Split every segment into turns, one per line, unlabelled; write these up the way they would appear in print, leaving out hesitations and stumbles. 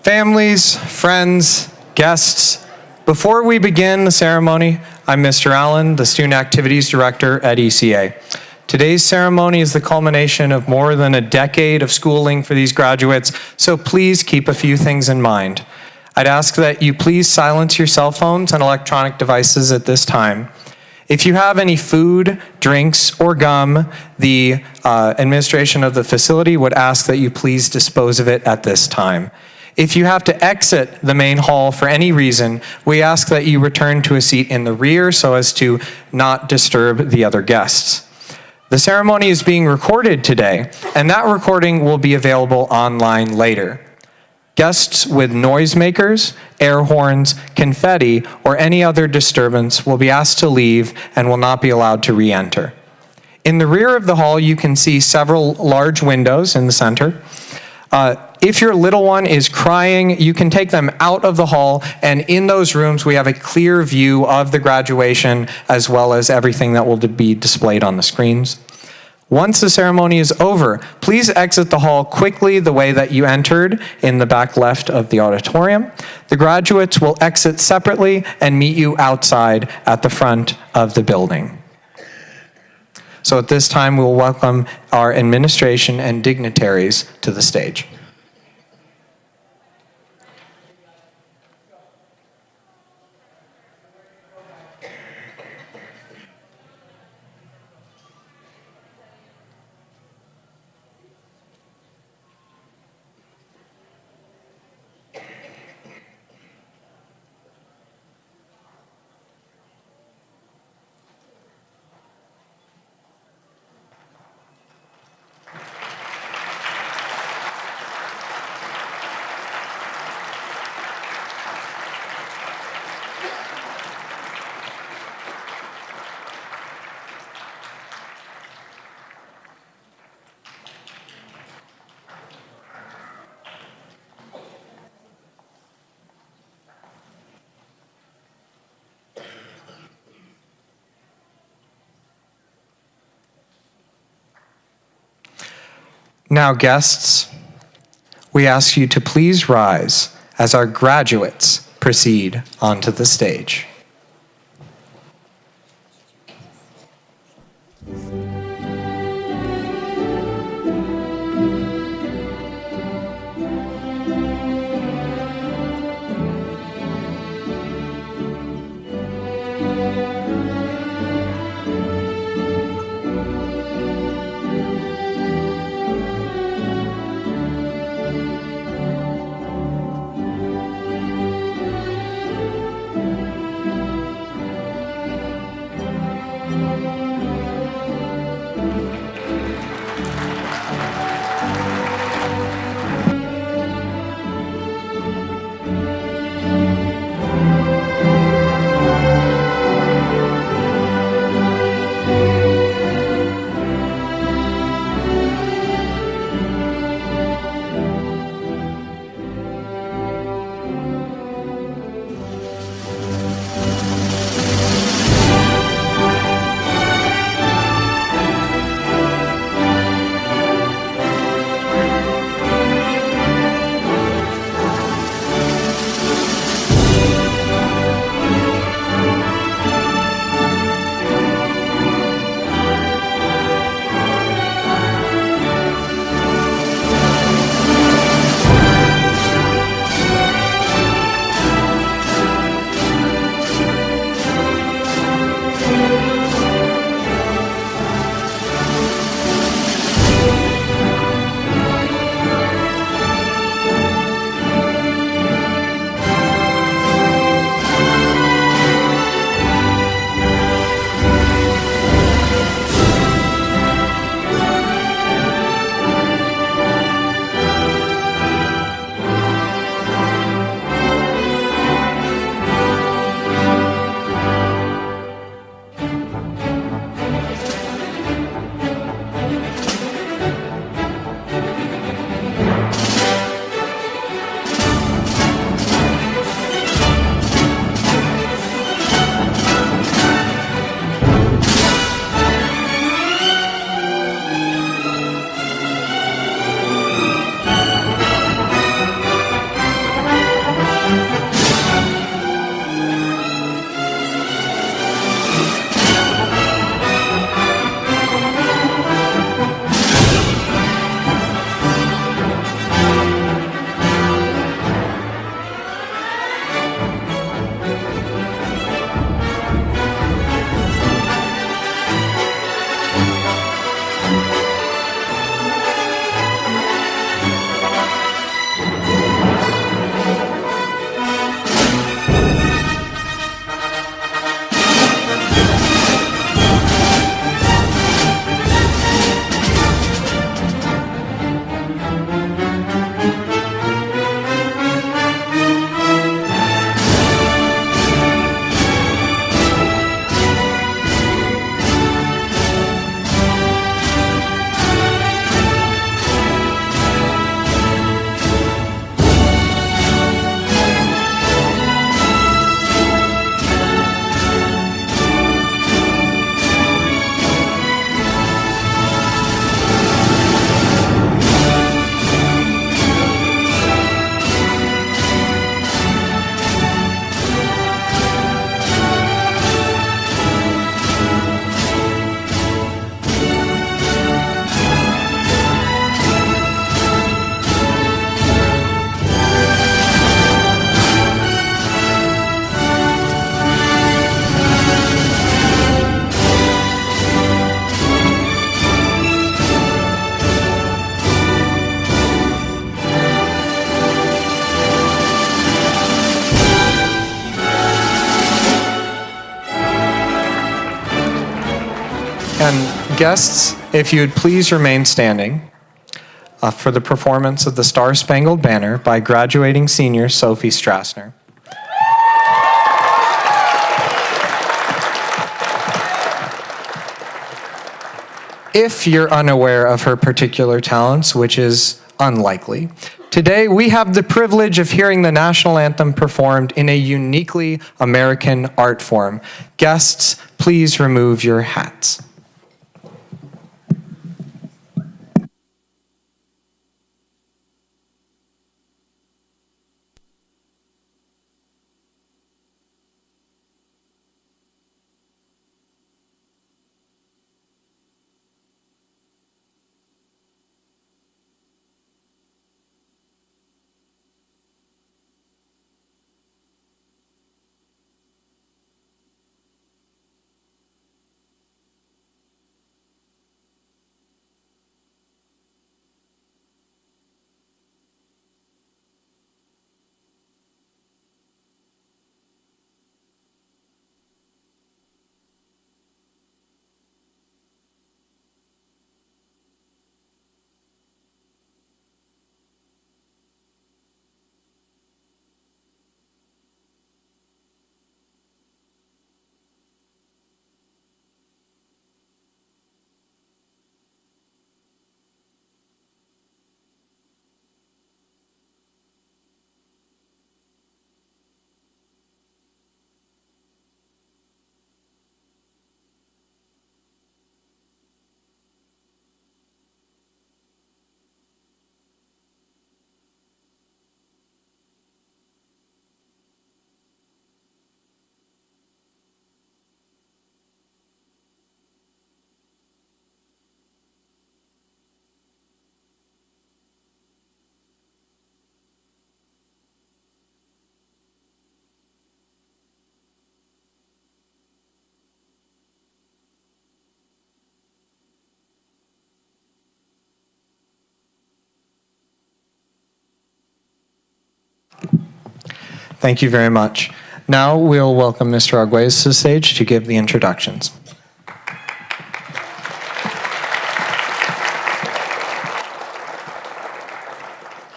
Families, friends, guests, before we begin the ceremony, I'm Mr. Allen, the Student Activities Director at ECA. Today's ceremony is the culmination of more than a decade of schooling for these graduates, so please keep a few things in mind. I'd ask that you please silence your cell phones and electronic devices at this time. If you have any food, drinks, or gum, the administration of the facility would ask that you please dispose of it at this time. If you have to exit the main hall for any reason, we ask that you return to a seat in the rear so as to not disturb the other guests. The ceremony is being recorded today, and that recording will be available online later. Guests with noisemakers, air horns, confetti, or any other disturbance will be asked to leave and will not be allowed to re-enter. In the rear of the hall, you can see several large windows in the center. If your little one is crying, you can take them out of the hall, and in those rooms we have a clear view of the graduation as well as everything that will be displayed on the screens. Once the ceremony is over, please exit the hall quickly the way that you entered in the back left of the auditorium. The graduates will exit separately and meet you outside at the front of the building. So at this time, we will welcome our administration and dignitaries to the stage. Now, guests, we ask you to please rise as our graduates proceed onto the stage. And guests, if you would please remain standing for the performance of the Star-Spangled Banner by graduating senior Sophie Strassner. If you're unaware of her particular talents, which is unlikely, today we have the privilege of hearing the national anthem performed in a uniquely American art form. Guests, please remove your hats. Thank you very much. Now we'll welcome Mr. Arguelles to the stage to give the introductions.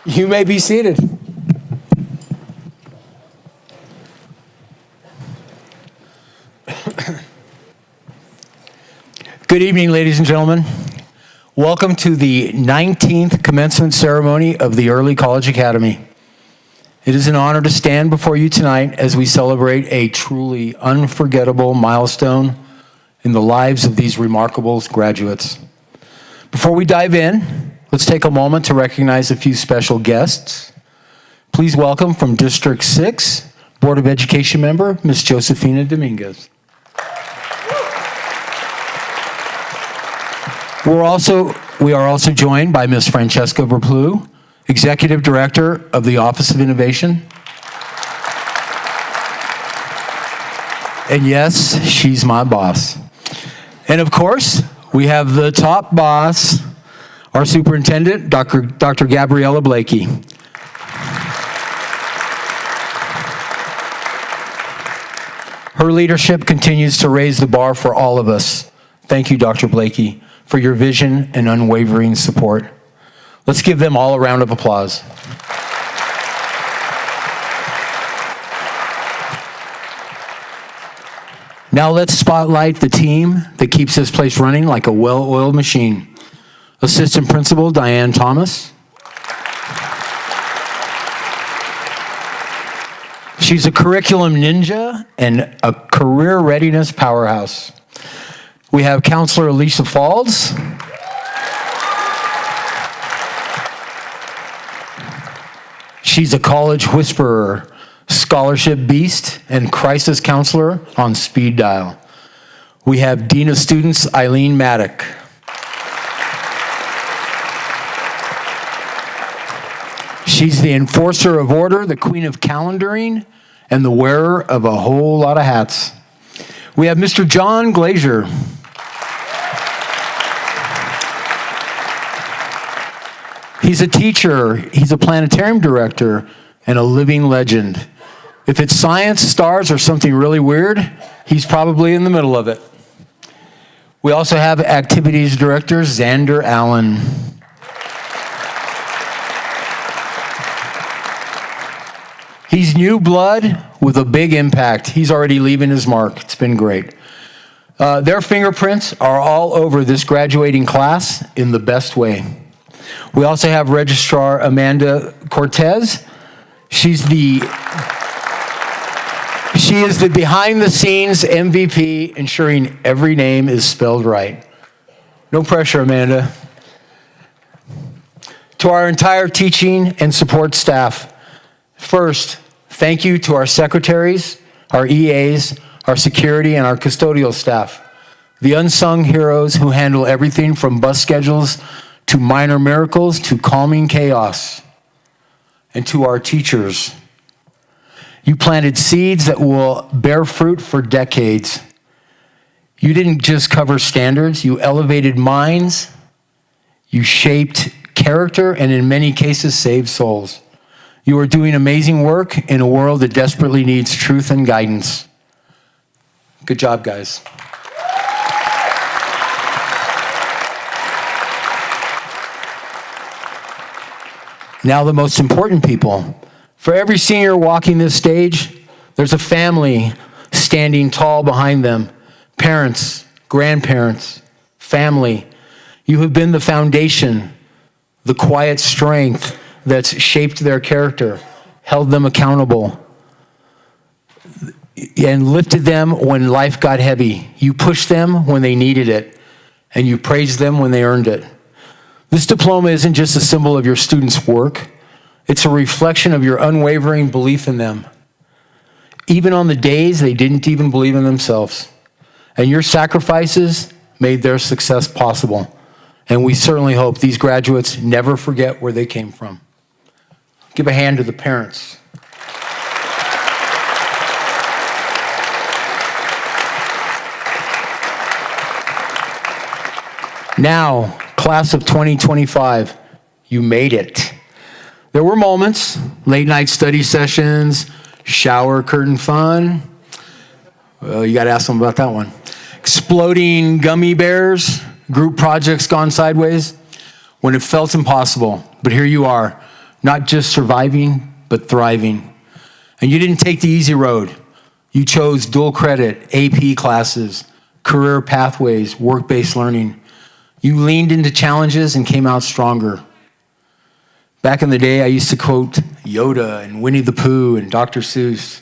You may be seated. Good evening, ladies and gentlemen. Welcome to the 19th commencement ceremony of the Early College Academy. It is an honor to stand before you tonight as we celebrate a truly unforgettable milestone in the lives of these remarkable graduates. Before we dive in, let's take a moment to recognize a few special guests. Please welcome from District 6, Board of Education member, Ms. Josefina Dominguez. We are also joined by Ms. Francesca Verplu, Executive Director of the Office of Innovation. And yes, she's my boss. And of course, we have the top boss, our superintendent, Dr. Gabriella Blakey. Her leadership continues to raise the bar for all of us. Thank you, Dr. Blakey, for your vision and unwavering support. Let's give them all a round of applause. Now let's spotlight the team that keeps this place running like a well-oiled machine. Assistant Principal Diane Thomas. She's a curriculum ninja and a career readiness powerhouse. We have Counselor Alicia Falls. She's a college whisperer, scholarship beast, and crisis counselor on speed dial. We have Dean of Students Eileen Maddock. She's the enforcer of order, the queen of calendaring, and the wearer of a whole lot of hats. We have Mr. John Glazier. He's a teacher, he's a planetarium director, and a living legend. If it's science, stars, or something really weird, he's probably in the middle of it. We also have Activities Director Xander Allen. He's new blood with a big impact. He's already leaving his mark. It's been great. Their fingerprints are all over this graduating class in the best way. We also have Registrar Amanda Cortez. She is the behind-the-scenes MVP, ensuring every name is spelled right. No pressure, Amanda. To our entire teaching and support staff, first, thank you to our secretaries, our EAs, our security, and our custodial staff, the unsung heroes who handle everything from bus schedules to minor miracles to calming chaos. And to our teachers, you planted seeds that will bear fruit for decades. You didn't just cover standards, you elevated minds, you shaped character, and in many cases, saved souls. You are doing amazing work in a world that desperately needs truth and guidance. Good job, guys. Now the most important people. For every senior walking this stage, there's a family standing tall behind them. Parents, grandparents, family. You have been the foundation, the quiet strength that's shaped their character, held them accountable, and lifted them when life got heavy. You pushed them when they needed it, and you praised them when they earned it. This diploma isn't just a symbol of your students' work. It's a reflection of your unwavering belief in them, even on the days they didn't even believe in themselves. And your sacrifices made their success possible. And we certainly hope these graduates never forget where they came from. Give a hand to the parents. Now, class of 2025, you made it. There were moments, late night study sessions, shower curtain fun. Well, you got to ask them about that one. Exploding gummy bears, group projects gone sideways, when it felt impossible. But here you are, not just surviving, but thriving. And you didn't take the easy road. You chose dual credit, AP classes, career pathways, work-based learning. You leaned into challenges and came out stronger. Back in the day, I used to quote Yoda and Winnie the Pooh and Dr. Seuss.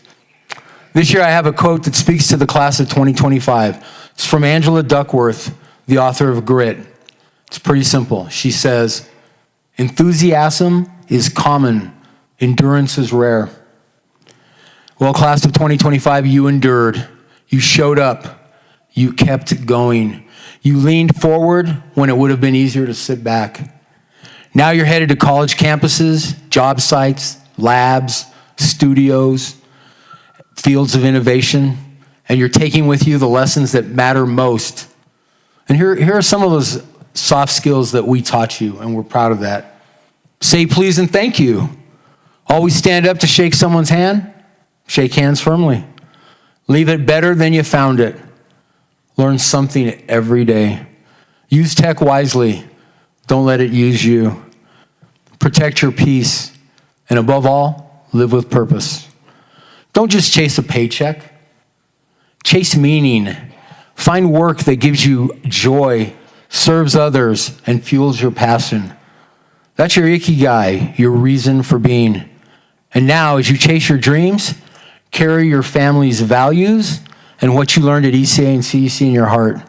This year, I have a quote that speaks to the class of 2025. It's from Angela Duckworth, the author of Grit. It's pretty simple. She says, "Enthusiasm is common, endurance is rare." Well, class of 2025, you endured. You showed up. You kept going. You leaned forward when it would have been easier to sit back. Now you're headed to college campuses, job sites, labs, studios, fields of innovation, and you're taking with you the lessons that matter most. And here are some of those soft skills that we taught you, and we're proud of that. Say please and thank you. Always stand up to shake someone's hand. Shake hands firmly. Leave it better than you found it. Learn something every day. Use tech wisely. Don't let it use you. Protect your peace. And above all, live with purpose. Don't just chase a paycheck. Chase meaning. Find work that gives you joy, serves others, and fuels your passion. That's your ikigai, your reason for being. And now, as you chase your dreams, carry your family's values and what you learned at ECA and CEC in your heart.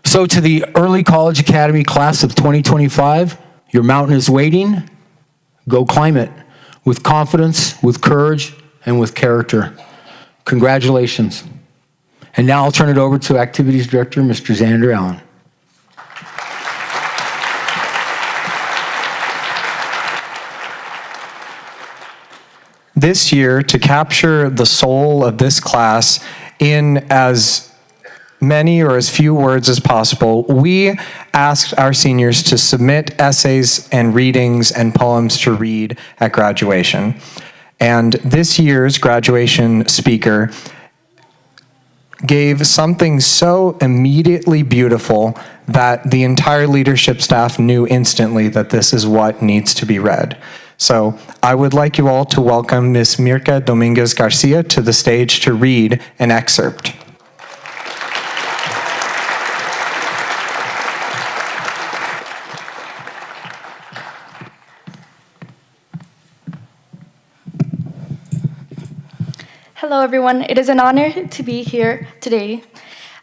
So to the Early College Academy class of 2025, your mountain is waiting. Go climb it with confidence, with courage, and with character. Congratulations. And now I'll turn it over to Activities Director, Mr. Xander Allen.
This year, to capture the soul of this class in as many or as few words as possible, we asked our seniors to submit essays and readings and poems to read at graduation. And this year's graduation speaker gave something so immediately beautiful that the entire leadership staff knew instantly that this is what needs to be read. So I would like you all to welcome Ms. Mirka Dominguez Garcia to the stage to read an excerpt.
Hello, everyone. It is an honor to be here today.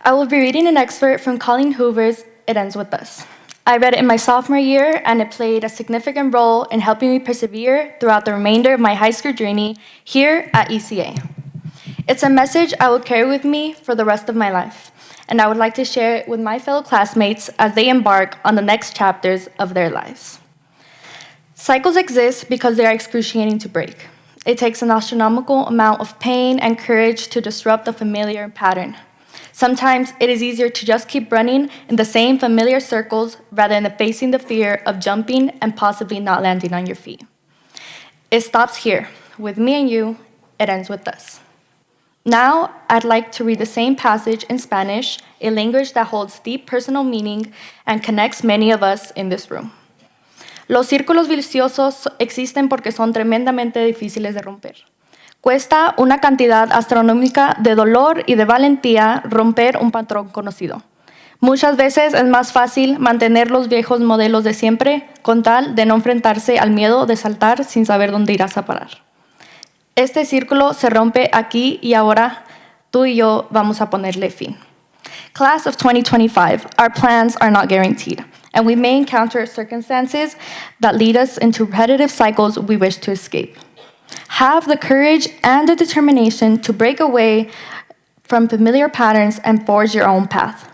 I will be reading an excerpt from Colleen Hoover's It Ends With Us. I read it in my sophomore year, and it played a significant role in helping me persevere throughout the remainder of my high school journey here at ECA. It's a message I will carry with me for the rest of my life, and I would like to share it with my fellow classmates as they embark on the next chapters of their lives. Cycles exist because they are excruciating to break. It takes an astronomical amount of pain and courage to disrupt a familiar pattern. Sometimes it is easier to just keep running in the same familiar circles rather than facing the fear of jumping and possibly not landing on your feet. It stops here. With me and you, it ends with us. Now, I'd like to read the same passage in Spanish, a language that holds deep personal meaning and connects many of us in this room. Los círculos viciosos existen porque son tremendamente difíciles de romper. Cuesta una cantidad astronómica de dolor y de valentía romper un patrón conocido. Muchas veces es más fácil mantener los viejos modelos de siempre con tal de no enfrentarse al miedo de saltar sin saber dónde irás a parar. Este círculo se rompe aquí y ahora tú y yo vamos a ponerle fin. Class of 2025, our plans are not guaranteed, and we may encounter circumstances that lead us into repetitive cycles we wish to escape. Have the courage and the determination to break away from familiar patterns and forge your own path.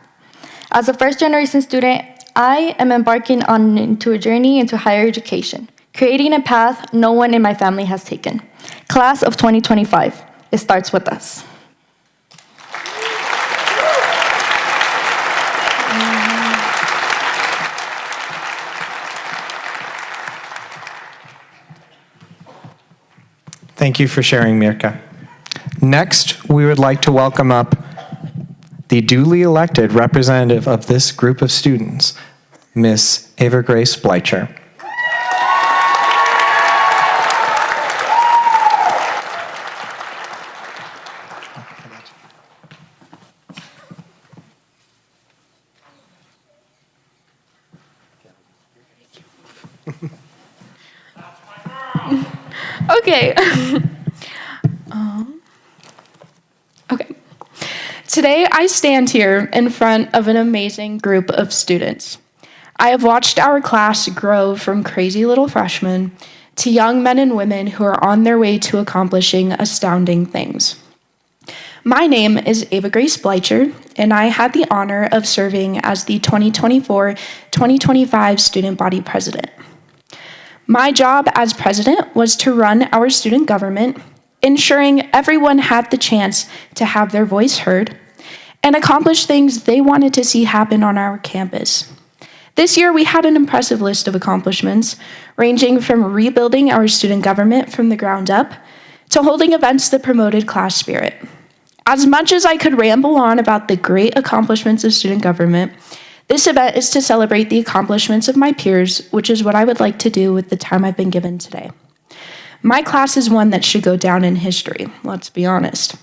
As a first-generation student, I am embarking into a journey into higher education, creating a path no one in my family has taken. Class of 2025, it starts with us.
Thank you for sharing, Mirka. Next, we would like to welcome up the duly elected representative of this group of students, Miss Ava Grace Bleicher.
Okay. Okay. Today, I stand here in front of an amazing group of students. I have watched our class grow from crazy little freshmen to young men and women who are on their way to accomplishing astounding things. My name is Ava Grace Bleicher, and I had the honor of serving as the 2024-2025 student body president. My job as president was to run our student government, ensuring everyone had the chance to have their voice heard and accomplish things they wanted to see happen on our campus. This year, we had an impressive list of accomplishments, ranging from rebuilding our student government from the ground up to holding events that promoted class spirit. As much as I could ramble on about the great accomplishments of student government, this event is to celebrate the accomplishments of my peers, which is what I would like to do with the time I've been given today. My class is one that should go down in history, let's be honest.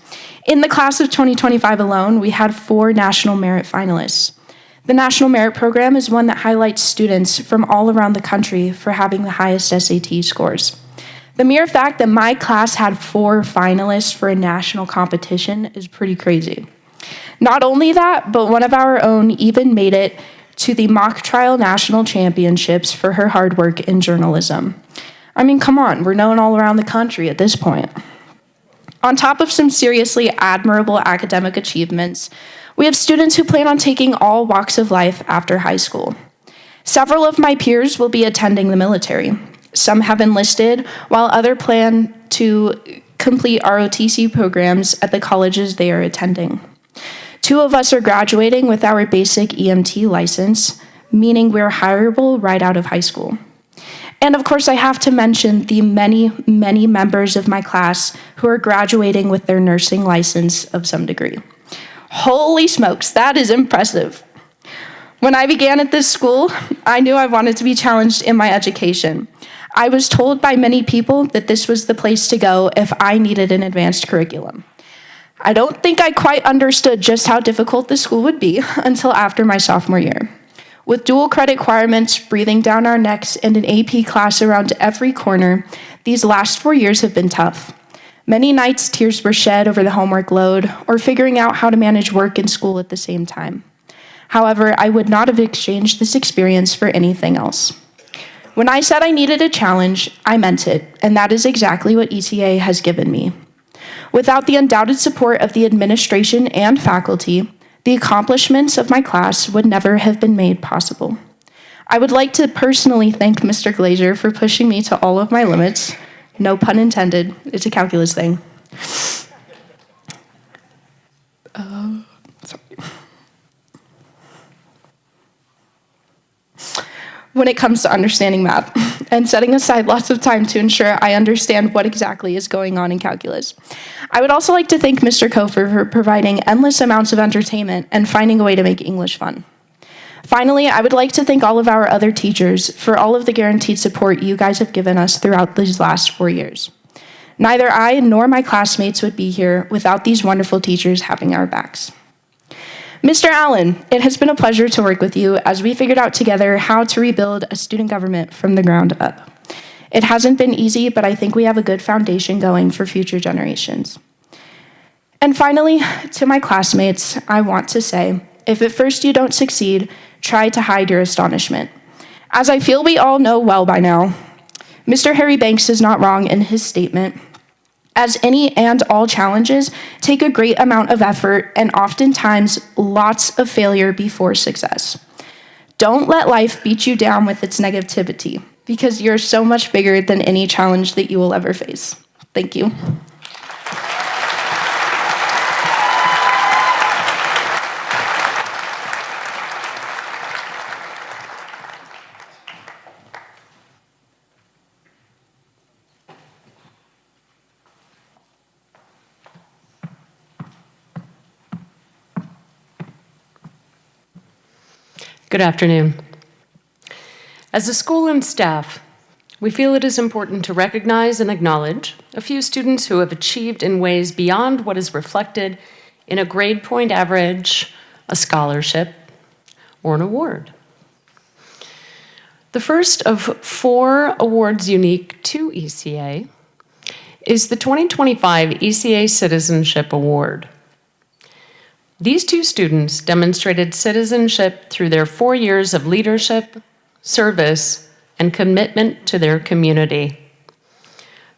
In the class of 2025 alone, we had 4 National Merit finalists. The National Merit Program is one that highlights students from all around the country for having the highest SAT scores. The mere fact that my class had 4 finalists for a national competition is pretty crazy. Not only that, but one of our own even made it to the mock trial national championships for her hard work in journalism. I mean, come on, we're known all around the country at this point. On top of some seriously admirable academic achievements, we have students who plan on taking all walks of life after high school. Several of my peers will be attending the military. Some have enlisted, while others plan to complete ROTC programs at the colleges they are attending. 2 of us are graduating with our basic EMT license, meaning we're hireable right out of high school. And of course, I have to mention the many, many members of my class who are graduating with their nursing license of some degree. Holy smokes, that is impressive. When I began at this school, I knew I wanted to be challenged in my education. I was told by many people that this was the place to go if I needed an advanced curriculum. I don't think I quite understood just how difficult the school would be until after my sophomore year. With dual credit requirements breathing down our necks and an AP class around every corner, these last 4 years have been tough. Many nights tears were shed over the homework load or figuring out how to manage work and school at the same time. However, I would not have exchanged this experience for anything else. When I said I needed a challenge, I meant it, and that is exactly what ECA has given me. Without the undoubted support of the administration and faculty, the accomplishments of my class would never have been made possible. I would like to personally thank Mr. Glazer for pushing me to all of my limits. No pun intended, it's a calculus thing. When it comes to understanding math and setting aside lots of time to ensure I understand what exactly is going on in calculus. I would also like to thank Mr. Kofer for providing endless amounts of entertainment and finding a way to make English fun. Finally, I would like to thank all of our other teachers for all of the guaranteed support you guys have given us throughout these last 4 years. Neither I nor my classmates would be here without these wonderful teachers having our backs. Mr. Allen, it has been a pleasure to work with you as we figured out together how to rebuild a student government from the ground up. It hasn't been easy, but I think we have a good foundation going for future generations. And finally, to my classmates, I want to say, if at first you don't succeed, try to hide your astonishment. As I feel we all know well by now, Mr. Harry Banks is not wrong in his statement, as any and all challenges take a great amount of effort and oftentimes lots of failure before success. Don't let life beat you down with its negativity, because you're so much bigger than any challenge that you will ever face. Thank you.
Good afternoon. As a school and staff, we feel it is important to recognize and acknowledge a few students who have achieved in ways beyond what is reflected in a grade point average, a scholarship, or an award. The first of 4 awards unique to ECA is the 2025 ECA Citizenship Award. These 2 students demonstrated citizenship through their 4 years of leadership, service, and commitment to their community.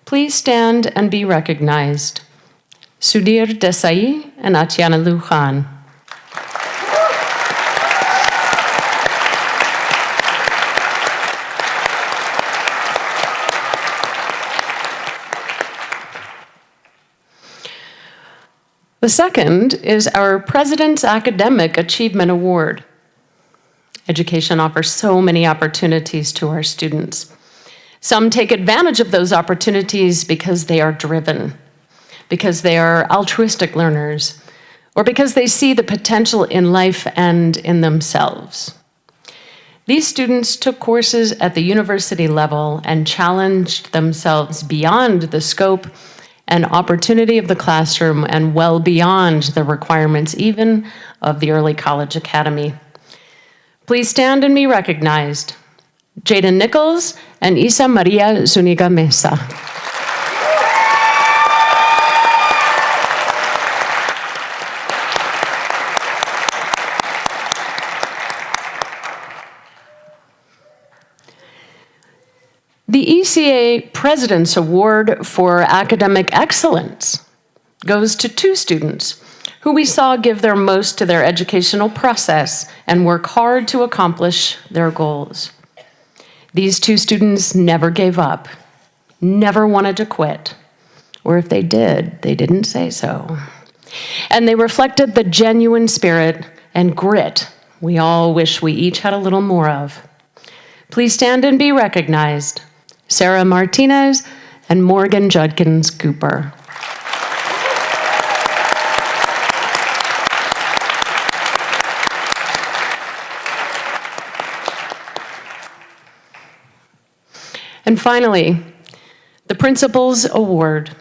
Please stand and be recognized. Sudhir Desai and Atiana Lujan. The second is our President's Academic Achievement Award. Education offers so many opportunities to our students. Some take advantage of those opportunities because they are driven, because they are altruistic learners, or because they see the potential in life and in themselves. These students took courses at the university level and challenged themselves beyond the scope and opportunity of the classroom and well beyond the requirements even of the early college academy. Please stand and be recognized. Jaden Nichols and Isa Maria Zuniga Mesa. The ECA President's Award for Academic Excellence goes to 2 students who we saw give their most to their educational process and work hard to accomplish their goals. These 2 students never gave up, never wanted to quit, or if they did, they didn't say so. And they reflected the genuine spirit and grit we all wish we each had a little more of. Please stand and be recognized. Sarah Martinez and Morgan Judkins Cooper. And finally, the Principal's Award.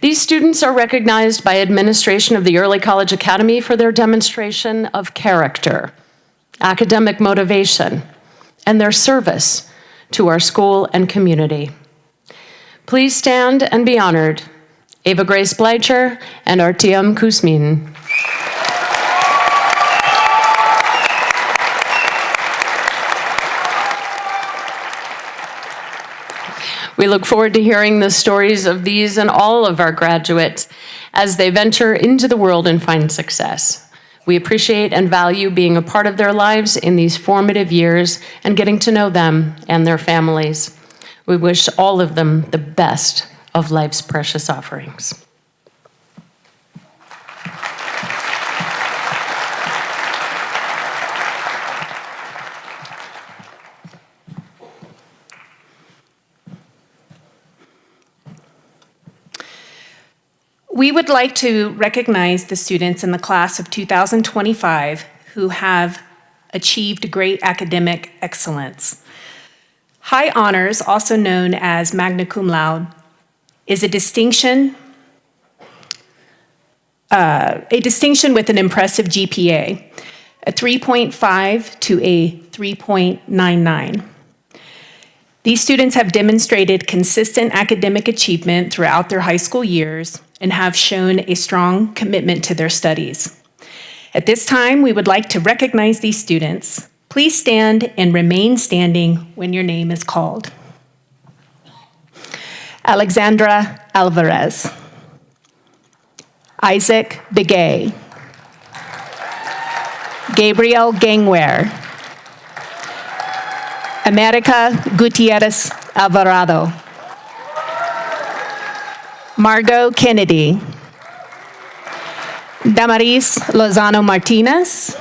These students are recognized by administration of the Early College Academy for their demonstration of character, academic motivation, and their service to our school and community. Please stand and be honored. Ava Grace Bleicher and Artyom Kuzmin. We look forward to hearing the stories of these and all of our graduates as they venture into the world and find success. We appreciate and value being a part of their lives in these formative years and getting to know them and their families. We wish all of them the best of life's precious offerings.
We would like to recognize the students in the class of 2025 who have achieved great academic excellence. High honors, also known as magna cum laude, is a distinction with an impressive GPA, a 3.5 to a 3.99. These students have demonstrated consistent academic achievement throughout their high school years and have shown a strong commitment to their studies. At this time, we would like to recognize these students. Please stand and remain standing when your name is called. Alexandra Alvarez. Isaac Begay. Gabriel Gangware. America Gutierrez Alvarado. Margot Kennedy. Damaris Lozano Martinez.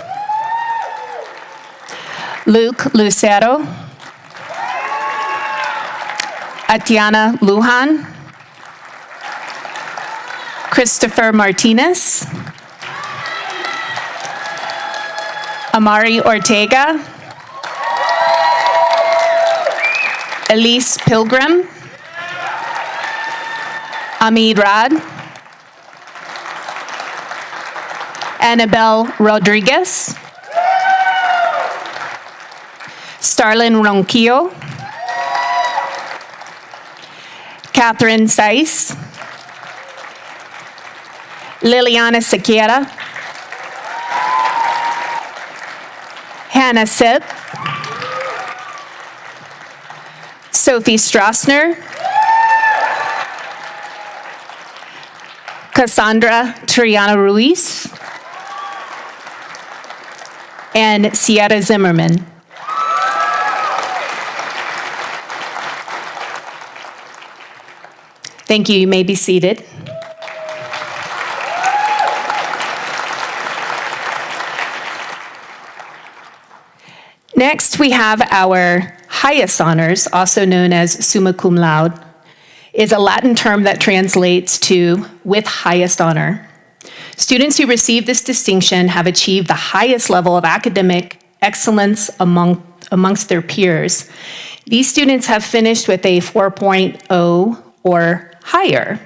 Luke Lucero. Atiana Lujan. Christopher Martinez. Amari Ortega. Elise Pilgrim. Amid Rad. Annabelle Rodriguez. Starlin Ronquillo. Catherine Saiz. Liliana Sequeira. Hannah Sipp. Sophie Strassner. Cassandra Triana Ruiz. And Sierra Zimmerman. Thank you. You may be seated. Next, we have our highest honors, also known as summa cum laude, is a Latin term that translates to with highest honor. Students who receive this distinction have achieved the highest level of academic excellence amongst their peers. These students have finished with a 4.0 or higher,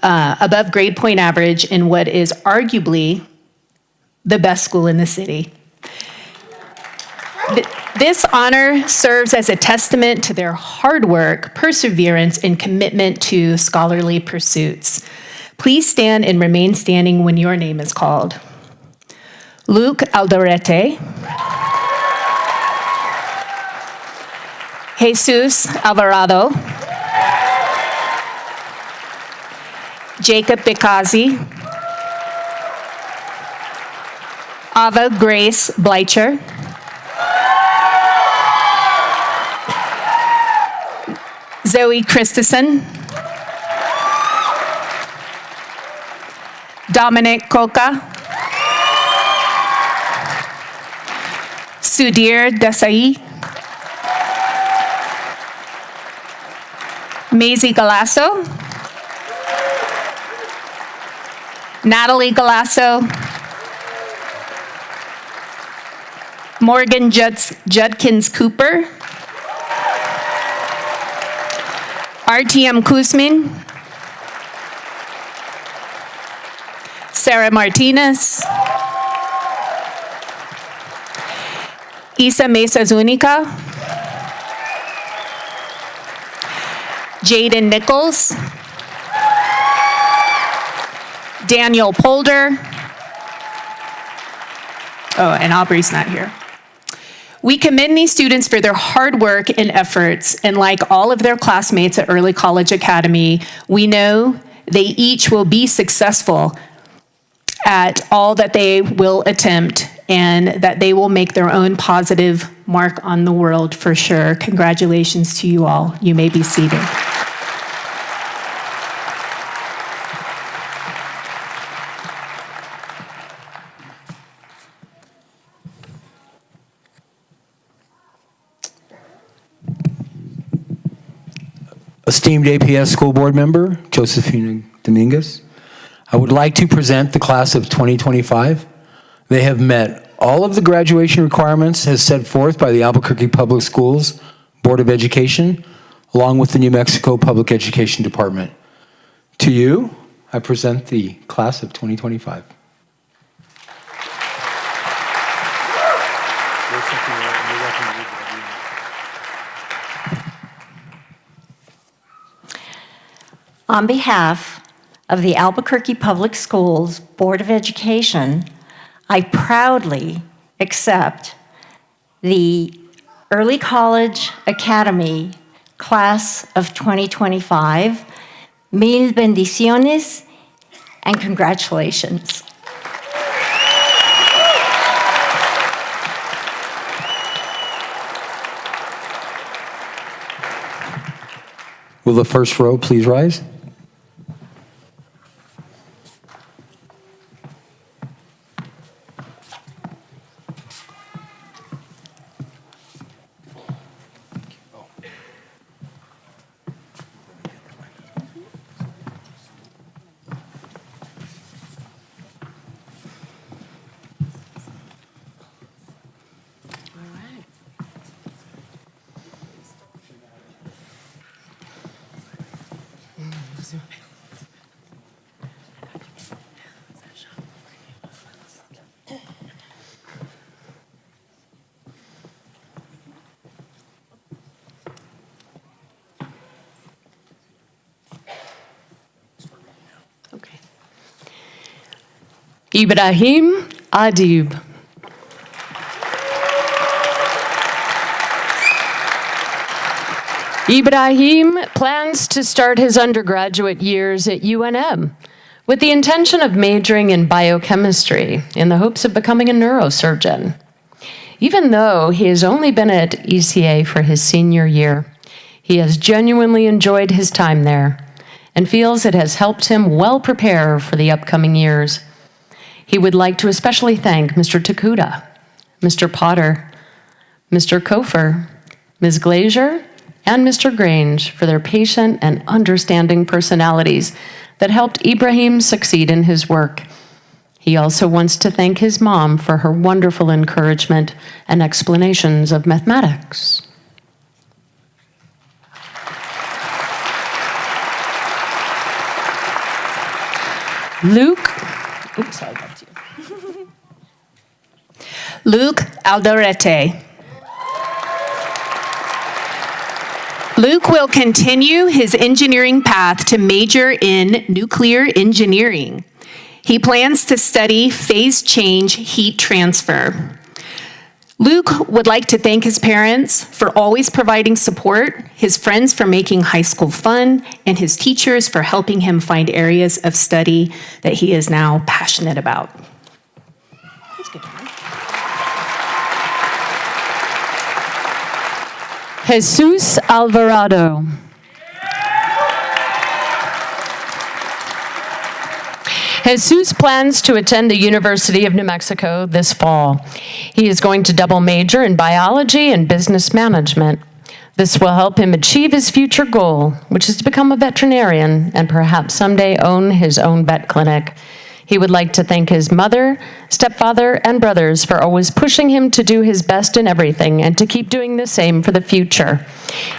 above grade point average in what is arguably the best school in the city. This honor serves as a testament to their hard work, perseverance, and commitment to scholarly pursuits. Please stand and remain standing when your name is called. Luke Alderete. Jesus Alvarado. Jacob Bikazi. Ava Grace Bleicher. Zoe Christensen. Dominic Coca. Sudhir Desai. Maisie Galasso. Natalie Galasso. Morgan Judkins Cooper. RTM Kuzmin, Sarah Martinez, Isa Mesa Zunica, Jaden Nichols, Daniel Polder. Oh, and Aubrey's not here. We commend these students for their hard work and efforts, and like all of their classmates at Early College Academy, we know they each will be successful at all that they will attempt, and that they will make their own positive mark on the world for sure. Congratulations to you all. You may be seated.
Esteemed APS School Board member, Josefina Dominguez, I would like to present the class of 2025. They have met all of the graduation requirements as set forth by the Albuquerque Public Schools Board of Education, along with the New Mexico Public Education Department. To you, I present the class of 2025.
On behalf of the Albuquerque Public Schools Board of Education, I proudly accept the Early College Academy Class of 2025. Mil bendiciones and congratulations.
Will the first row please rise?
Okay. Ibrahim Adib. Ibrahim plans to start his undergraduate years at UNM with the intention of majoring in biochemistry in the hopes of becoming a neurosurgeon. Even though he has only been at ECA for his senior year, he has genuinely enjoyed his time there and feels it has helped him well prepare for the upcoming years. He would like to especially thank Mr. Takuda, Mr. Potter, Mr. Kofer, Ms. Glazier, and Mr. Grange for their patient and understanding personalities that helped Ibrahim succeed in his work. He also wants to thank his mom for her wonderful encouragement and explanations of mathematics. Luke, oops, sorry, that's you.
Luke Alderete. Luke will continue his engineering path to major in nuclear engineering. He plans to study phase change heat transfer. Luke would like to thank his parents for always providing support, his friends for making high school fun, and his teachers for helping him find areas of study that he is now passionate about. That's good.
Jesus Alvarado. Jesus plans to attend the University of New Mexico this fall. He is going to double major in biology and business management. This will help him achieve his future goal, which is to become a veterinarian and perhaps someday own his own vet clinic. He would like to thank his mother, stepfather, and brothers for always pushing him to do his best in everything and to keep doing the same for the future.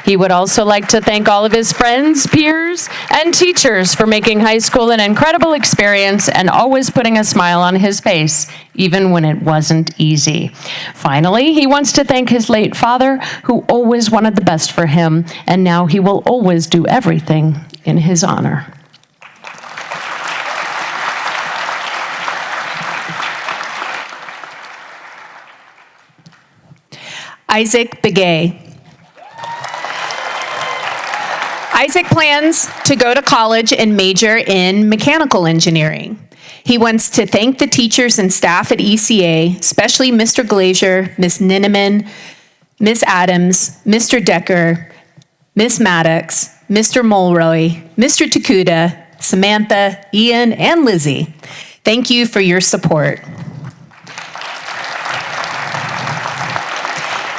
He would also like to thank all of his friends, peers, and teachers for making high school an incredible experience and always putting a smile on his face, even when it wasn't easy. Finally, he wants to thank his late father, who always wanted the best for him, and now he will always do everything in his honor.
Isaac Begay. Isaac plans to go to college and major in mechanical engineering. He wants to thank the teachers and staff at ECA, especially Mr. Glazier, Ms. Ninneman, Ms. Adams, Mr. Decker, Ms. Maddox, Mr. Mulroy, Mr. Takuda, Samantha, Ian, and Lizzie. Thank you for your support.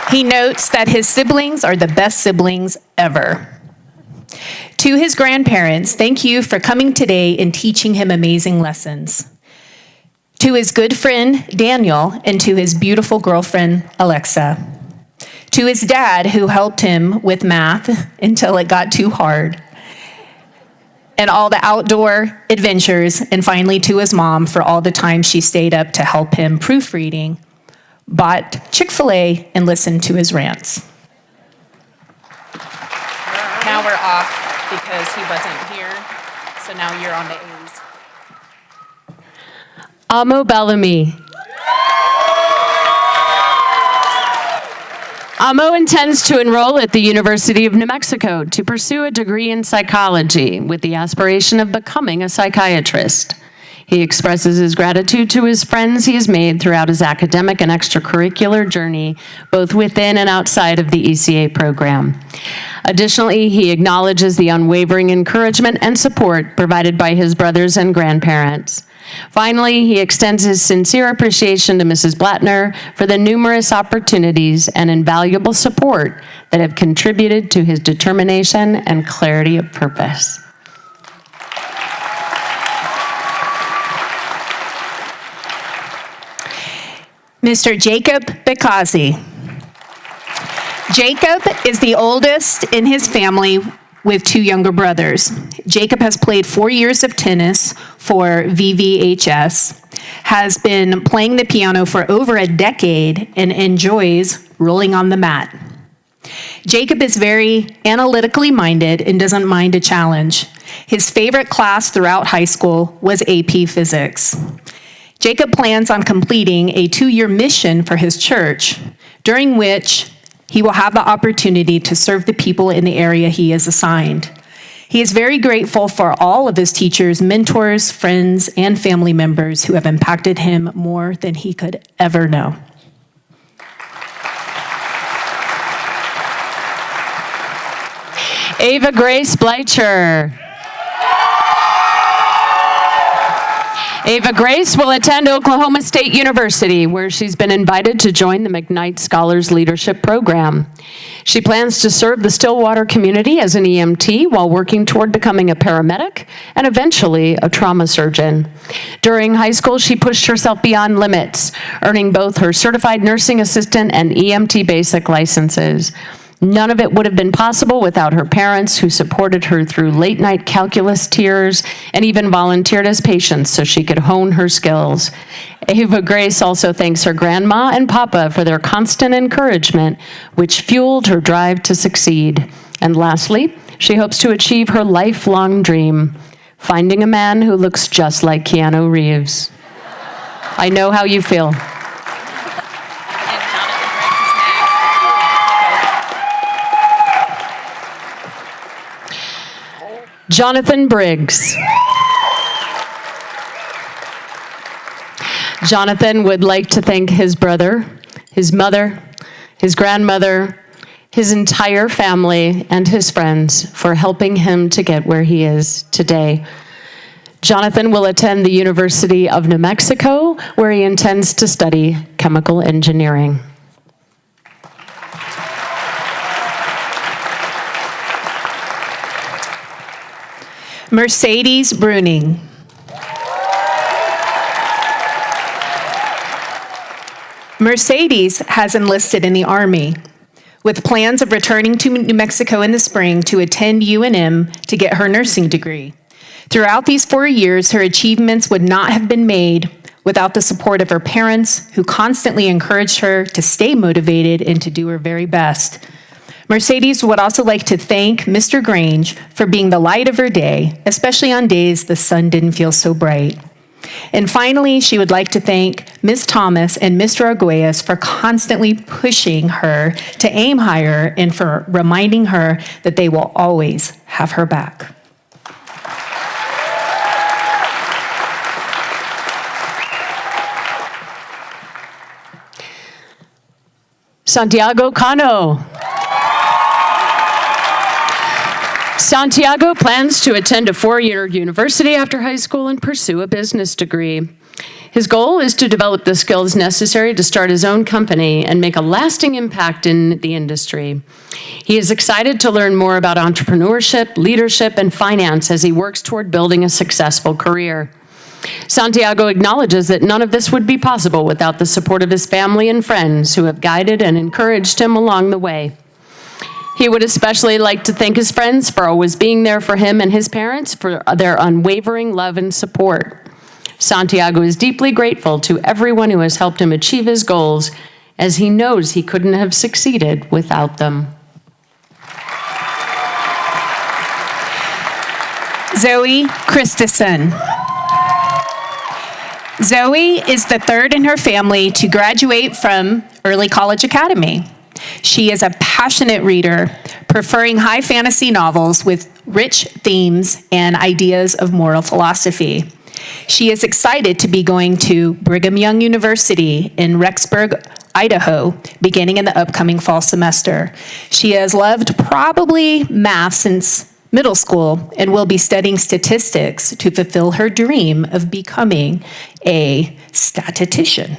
He notes that his siblings are the best siblings ever. To his grandparents, thank you for coming today and teaching him amazing lessons. To his good friend, Daniel, and to his beautiful girlfriend, Alexa. To his dad, who helped him with math until it got too hard. And all the outdoor adventures, and finally to his mom for all the time she stayed up to help him proofreading, bought Chick-fil-A, and listened to his rants. Now we're off because he wasn't here, so now you're on the A's.
Amo Bellamy. Amo intends to enroll at the University of New Mexico to pursue a degree in psychology with the aspiration of becoming a psychiatrist. He expresses his gratitude to his friends he has made throughout his academic and extracurricular journey, both within and outside of the ECA program. Additionally, he acknowledges the unwavering encouragement and support provided by his brothers and grandparents. Finally, he extends his sincere appreciation to Mrs. Blattner for the numerous opportunities and invaluable support that have contributed to his determination and clarity of purpose.
Mr. Jacob Bekazi. Jacob is the oldest in his family with two younger brothers. Jacob has played 4 years of tennis for VVHS, has been playing the piano for over a decade, and enjoys rolling on the mat. Jacob is very analytically minded and doesn't mind a challenge. His favorite class throughout high school was AP Physics. Jacob plans on completing a 2-year mission for his church, during which he will have the opportunity to serve the people in the area he is assigned. He is very grateful for all of his teachers, mentors, friends, and family members who have impacted him more than he could ever know.
Ava Grace Bleicher. Ava Grace will attend Oklahoma State University, where she's been invited to join the McKnight Scholars Leadership Program. She plans to serve the Stillwater community as an EMT while working toward becoming a paramedic and eventually a trauma surgeon. During high school, she pushed herself beyond limits, earning both her certified nursing assistant and EMT basic licenses. None of it would have been possible without her parents, who supported her through late-night calculus tears and even volunteered as patients so she could hone her skills. Ava Grace also thanks her grandma and papa for their constant encouragement, which fueled her drive to succeed. And lastly, she hopes to achieve her lifelong dream, finding a man who looks just like Keanu Reeves. I know how you feel. Jonathan Briggs. Jonathan would like to thank his brother, his mother, his grandmother, his entire family, and his friends for helping him to get where he is today. Jonathan will attend the University of New Mexico, where he intends to study chemical engineering.
Mercedes Bruning. Mercedes has enlisted in the Army with plans of returning to New Mexico in the spring to attend UNM to get her nursing degree. Throughout these 4 years, her achievements would not have been made without the support of her parents, who constantly encouraged her to stay motivated and to do her very best. Mercedes would also like to thank Mr. Grange for being the light of her day, especially on days the sun didn't feel so bright. And finally, she would like to thank Ms. Thomas and Mr. Arguelles for constantly pushing her to aim higher and for reminding her that they will always have her back.
Santiago Cano. Santiago plans to attend a 4-year university after high school and pursue a business degree. His goal is to develop the skills necessary to start his own company and make a lasting impact in the industry. He is excited to learn more about entrepreneurship, leadership, and finance as he works toward building a successful career. Santiago acknowledges that none of this would be possible without the support of his family and friends who have guided and encouraged him along the way. He would especially like to thank his friends for always being there for him and his parents for their unwavering love and support. Santiago is deeply grateful to everyone who has helped him achieve his goals, as he knows he couldn't have succeeded without them.
Zoe Christensen. Zoe is the third in her family to graduate from Early College Academy. She is a passionate reader, preferring high fantasy novels with rich themes and ideas of moral philosophy. She is excited to be going to Brigham Young University in Rexburg, Idaho, beginning in the upcoming fall semester. She has loved probably math since middle school and will be studying statistics to fulfill her dream of becoming a statistician.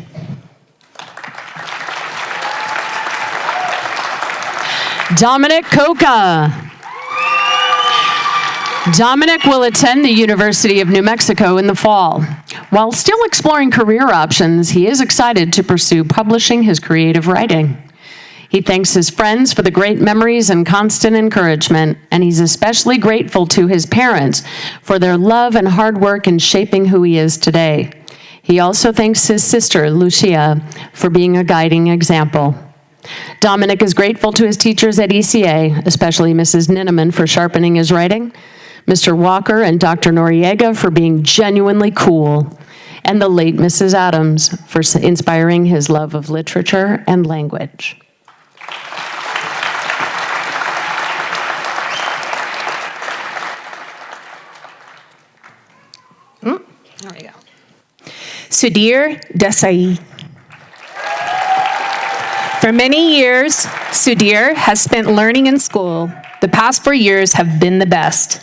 Dominic Coca. Dominic will attend the University of New Mexico in the fall. While still exploring career options, he is excited to pursue publishing his creative writing. He thanks his friends for the great memories and constant encouragement, and he's especially grateful to his parents for their love and hard work in shaping who he is today. He also thanks his sister, Lucia, for being a guiding example. Dominic is grateful to his teachers at ECA, especially Mrs. Ninneman for sharpening his writing, Mr. Walker and Dr. Noriega for being genuinely cool, and the late Mrs. Adams for inspiring his love of literature and language. There we go.
Sudhir Desai. For many years, Sudhir has spent learning in school. The past 4 years have been the best.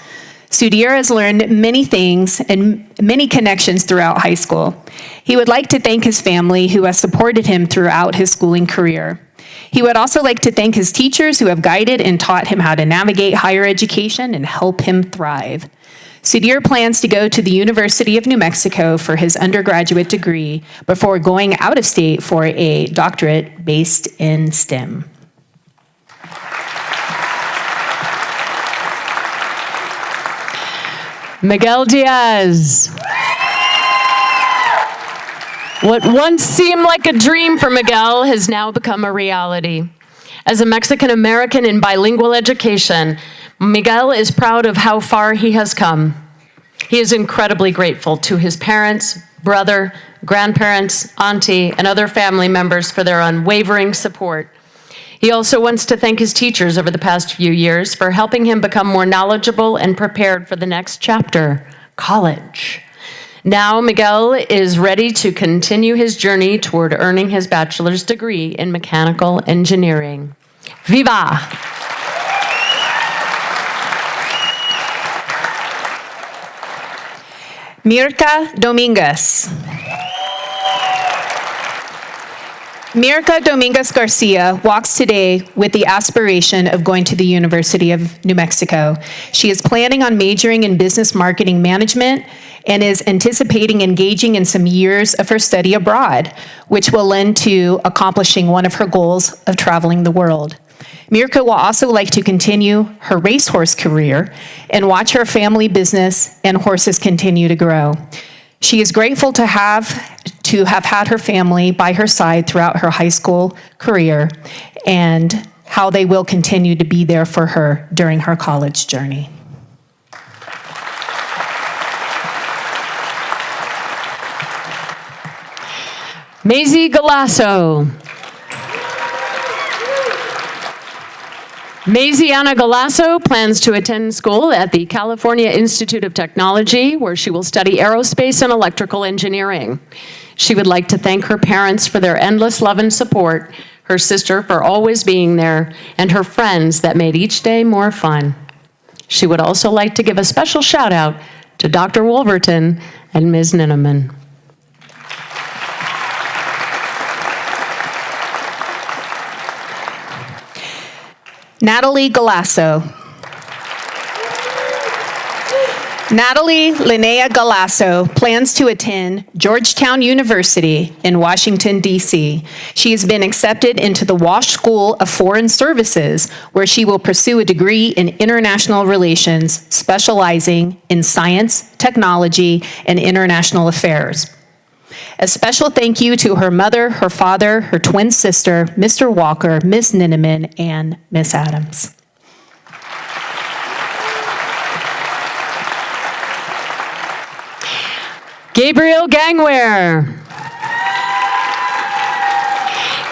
Sudhir has learned many things and many connections throughout high school. He would like to thank his family who has supported him throughout his schooling career. He would also like to thank his teachers who have guided and taught him how to navigate higher education and help him thrive. Sudhir plans to go to the University of New Mexico for his undergraduate degree before going out of state for a doctorate based in STEM.
Miguel Diaz. What once seemed like a dream for Miguel has now become a reality. As a Mexican American in bilingual education, Miguel is proud of how far he has come. He is incredibly grateful to his parents, brother, grandparents, auntie, and other family members for their unwavering support. He also wants to thank his teachers over the past few years for helping him become more knowledgeable and prepared for the next chapter, college. Now, Miguel is ready to continue his journey toward earning his bachelor's degree in mechanical engineering. Viva!
Mirka Dominguez. Mirka Dominguez Garcia walks today with the aspiration of going to the University of New Mexico. She is planning on majoring in business marketing management and is anticipating engaging in some years of her study abroad, which will lend to accomplishing one of her goals of traveling the world. Mirka will also like to continue her racehorse career and watch her family business and horses continue to grow. She is grateful to have had her family by her side throughout her high school career and how they will continue to be there for her during her college journey.
Maisie Galasso. Maisiana Galasso plans to attend school at the California Institute of Technology, where she will study aerospace and electrical engineering. She would like to thank her parents for their endless love and support, her sister for always being there, and her friends that made each day more fun. She would also like to give a special shout out to Dr. Wolverton and Ms. Ninneman.
Natalie Galasso. Natalie Linnea Galasso plans to attend Georgetown University in Washington, D.C. She has been accepted into the Walsh School of Foreign Services, where she will pursue a degree in international relations, specializing in science, technology, and international affairs. A special thank you to her mother, her father, her twin sister, Mr. Walker, Ms. Ninneman, and Ms. Adams.
Gabriel Gangware.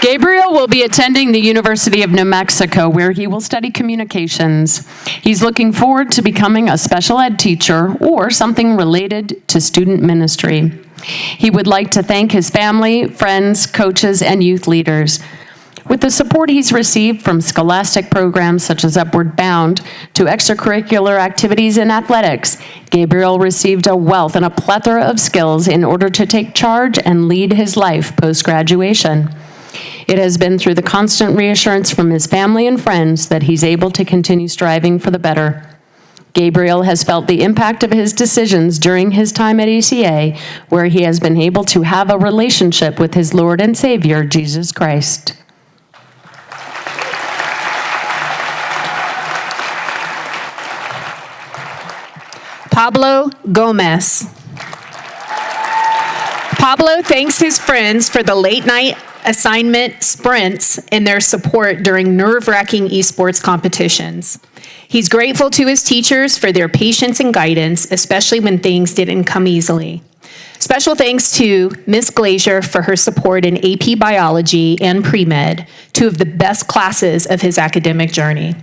Gabriel will be attending the University of New Mexico, where he will study communications. He's looking forward to becoming a special ed teacher or something related to student ministry. He would like to thank his family, friends, coaches, and youth leaders. With the support he's received from scholastic programs such as Upward Bound to extracurricular activities in athletics, Gabriel received a wealth and a plethora of skills in order to take charge and lead his life post-graduation. It has been through the constant reassurance from his family and friends that he's able to continue striving for the better. Gabriel has felt the impact of his decisions during his time at ECA, where he has been able to have a relationship with his Lord and Savior, Jesus Christ.
Pablo Gomez. Pablo thanks his friends for the late-night assignment sprints and their support during nerve-wracking esports competitions. He's grateful to his teachers for their patience and guidance, especially when things didn't come easily. Special thanks to Ms. Glazier for her support in AP Biology and Pre-Med, two of the best classes of his academic journey.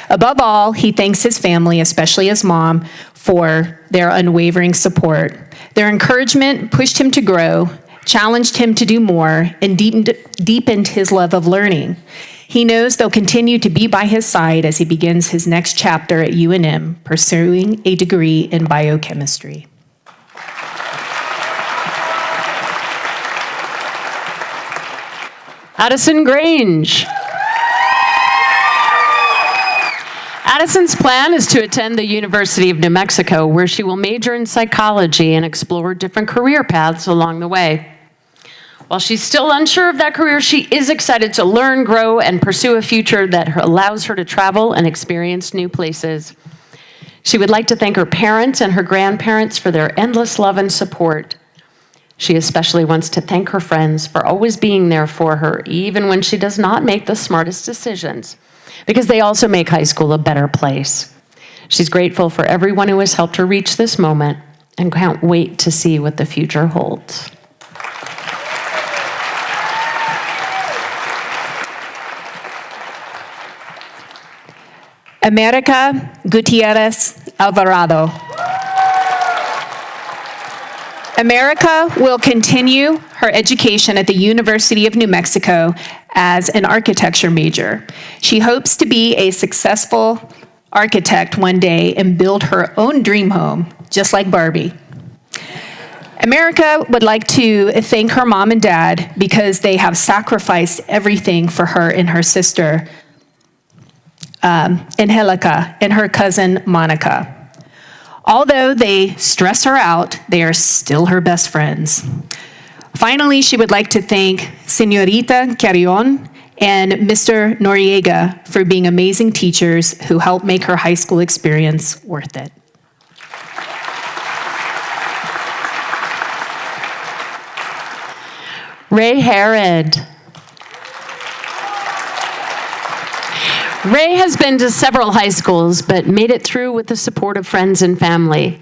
Above all, he thanks his family, especially his mom, for their unwavering support. Their encouragement pushed him to grow, challenged him to do more, and deepened his love of learning. He knows they'll continue to be by his side as he begins his next chapter at UNM, pursuing a degree in biochemistry.
Addison Grange. Addison's plan is to attend the University of New Mexico, where she will major in psychology and explore different career paths along the way. While she's still unsure of that career, she is excited to learn, grow, and pursue a future that allows her to travel and experience new places. She would like to thank her parents and her grandparents for their endless love and support. She especially wants to thank her friends for always being there for her, even when she does not make the smartest decisions, because they also make high school a better place. She's grateful for everyone who has helped her reach this moment and can't wait to see what the future holds.
America Gutierrez Alvarado. America will continue her education at the University of New Mexico as an architecture major. She hopes to be a successful architect one day and build her own dream home, just like Barbie. America would like to thank her mom and dad because they have sacrificed everything for her and her sister, Angelica, and her cousin, Monica. Although they stress her out, they are still her best friends. Finally, she would like to thank Señorita Carrion and Mr. Noriega for being amazing teachers who helped make her high school experience worth it.
Ray Harrod. Ray has been to several high schools, but made it through with the support of friends and family.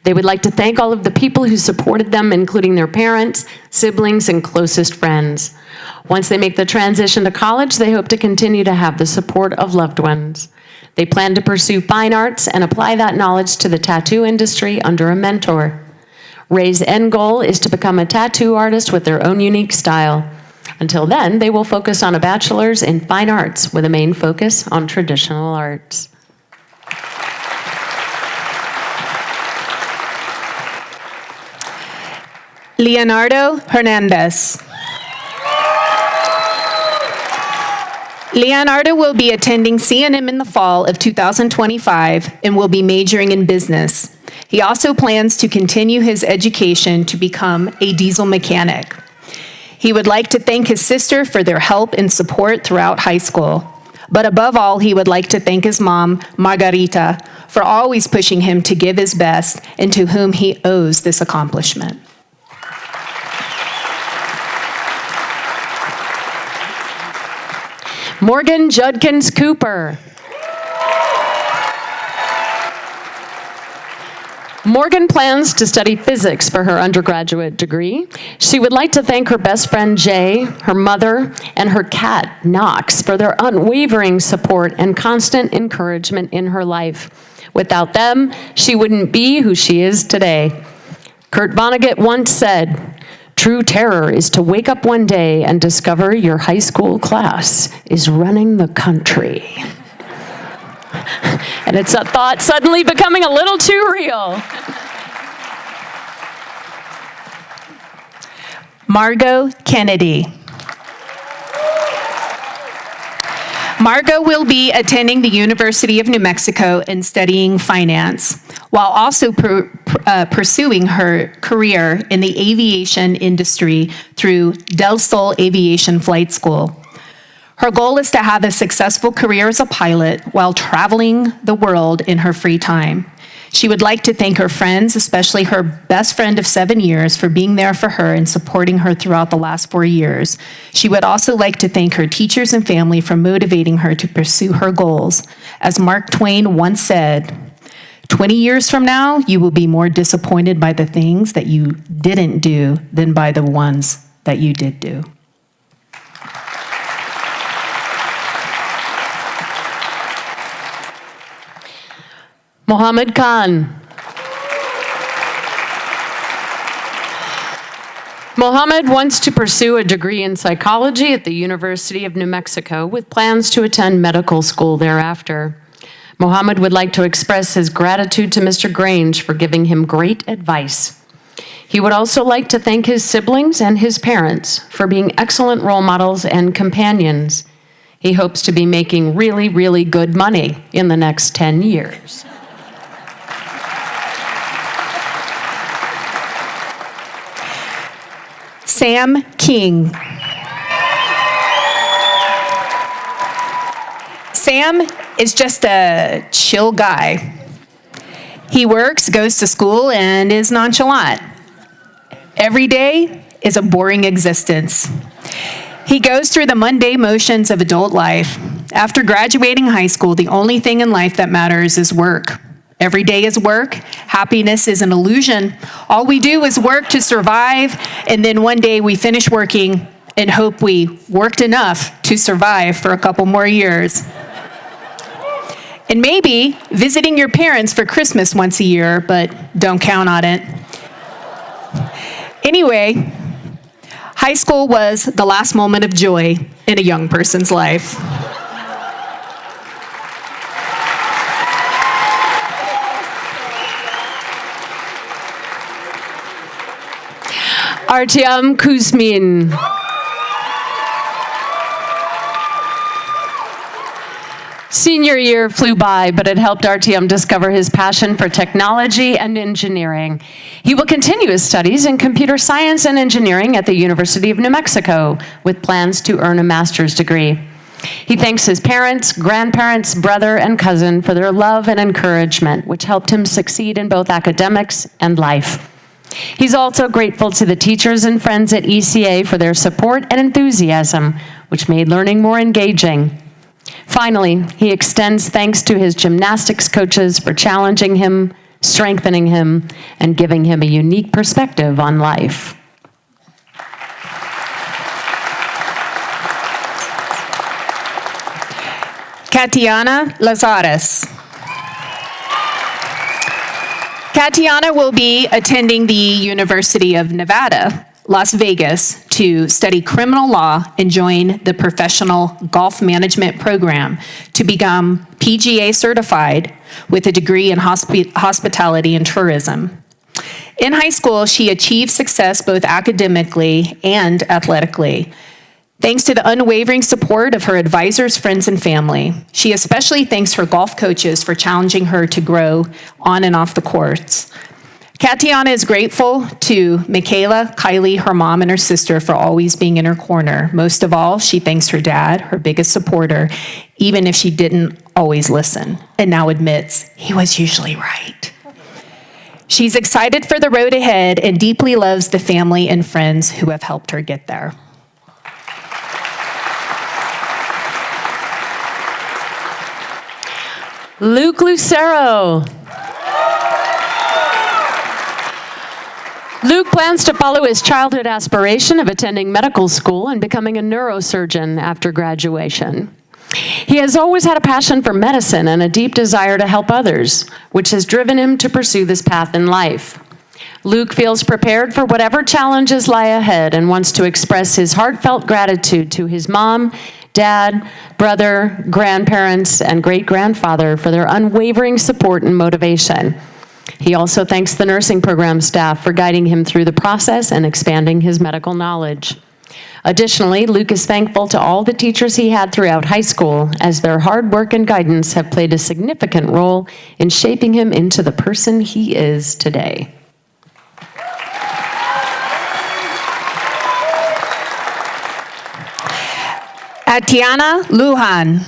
They would like to thank all of the people who supported them, including their parents, siblings, and closest friends. Once they make the transition to college, they hope to continue to have the support of loved ones. They plan to pursue fine arts and apply that knowledge to the tattoo industry under a mentor. Ray's end goal is to become a tattoo artist with their own unique style. Until then, they will focus on a bachelor's in fine arts with a main focus on traditional arts.
Leonardo Hernandez. Leonardo will be attending CNM in the fall of 2025 and will be majoring in business. He also plans to continue his education to become a diesel mechanic. He would like to thank his sister for their help and support throughout high school. But above all, he would like to thank his mom, Margarita, for always pushing him to give his best and to whom he owes this accomplishment.
Morgan Judkins Cooper. Morgan plans to study physics for her undergraduate degree. She would like to thank her best friend Jay, her mother, and her cat Knox for their unwavering support and constant encouragement in her life. Without them, she wouldn't be who she is today. Kurt Vonnegut once said, "True terror is to wake up one day and discover your high school class is running the country." And it's a thought suddenly becoming a little too real.
Margot Kennedy. Margot will be attending the University of New Mexico and studying finance, while also pursuing her career in the aviation industry through Del Sol Aviation Flight School. Her goal is to have a successful career as a pilot while traveling the world in her free time. She would like to thank her friends, especially her best friend of 7 years, for being there for her and supporting her throughout the last 4 years. She would also like to thank her teachers and family for motivating her to pursue her goals. As Mark Twain once said, 20 years from now, you will be more disappointed by the things that you didn't do than by the ones that you did do.
Mohammed Khan. Mohammed wants to pursue a degree in psychology at the University of New Mexico with plans to attend medical school thereafter. Mohammed would like to express his gratitude to Mr. Grange for giving him great advice. He would also like to thank his siblings and his parents for being excellent role models and companions. He hopes to be making really, really good money in the next 10 years.
Sam King. Sam is just a chill guy. He works, goes to school, and is nonchalant. Every day is a boring existence. He goes through the mundane motions of adult life. After graduating high school, the only thing in life that matters is work. Every day is work. Happiness is an illusion. All we do is work to survive, and then one day we finish working and hope we worked enough to survive for a couple more years. And maybe visiting your parents for Christmas once a year, but don't count on it. Anyway, high school was the last moment of joy in a young person's life.
Artyom Kuzmin. Senior year flew by, but it helped Artyom discover his passion for technology and engineering. He will continue his studies in computer science and engineering at the University of New Mexico, with plans to earn a master's degree. He thanks his parents, grandparents, brother, and cousin for their love and encouragement, which helped him succeed in both academics and life. He's also grateful to the teachers and friends at ECA for their support and enthusiasm, which made learning more engaging. Finally, he extends thanks to his gymnastics coaches for challenging him, strengthening him, and giving him a unique perspective on life.
Katiana Lazares. Katiana will be attending the University of Nevada, Las Vegas, to study criminal law and join the professional golf management program to become PGA certified with a degree in hospitality and tourism. In high school, she achieved success both academically and athletically, thanks to the unwavering support of her advisors, friends, and family. She especially thanks her golf coaches for challenging her to grow on and off the courts. Katiana is grateful to Michaela, Kylie, her mom, and her sister for always being in her corner. Most of all, she thanks her dad, her biggest supporter, even if she didn't always listen, and now admits he was usually right. She's excited for the road ahead and deeply loves the family and friends who have helped her get there.
Luke Lucero. Luke plans to follow his childhood aspiration of attending medical school and becoming a neurosurgeon after graduation. He has always had a passion for medicine and a deep desire to help others, which has driven him to pursue this path in life. Luke feels prepared for whatever challenges lie ahead and wants to express his heartfelt gratitude to his mom, dad, brother, grandparents, and great-grandfather for their unwavering support and motivation. He also thanks the nursing program staff for guiding him through the process and expanding his medical knowledge. Additionally, Luke is thankful to all the teachers he had throughout high school, as their hard work and guidance have played a significant role in shaping him into the person he is today.
Atiana Lujan.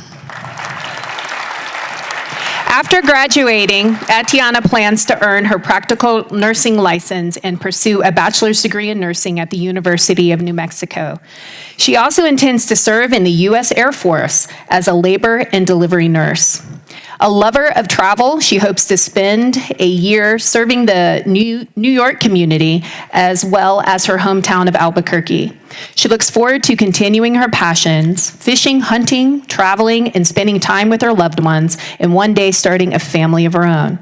After graduating, Atiana plans to earn her practical nursing license and pursue a bachelor's degree in nursing at the University of New Mexico. She also intends to serve in the U.S. Air Force as a labor and delivery nurse. A lover of travel, she hopes to spend a year serving the New York community as well as her hometown of Albuquerque. She looks forward to continuing her passions, fishing, hunting, traveling, and spending time with her loved ones, and one day starting a family of her own.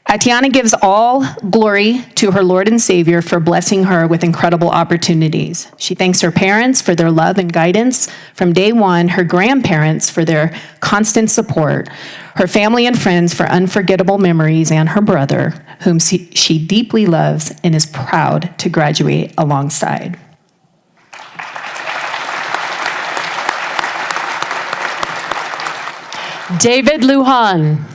Atiana gives all glory to her Lord and Savior for blessing her with incredible opportunities. She thanks her parents for their love and guidance from day one, her grandparents for their constant support, her family and friends for unforgettable memories, and her brother, whom she deeply loves and is proud to graduate alongside.
David Lujan.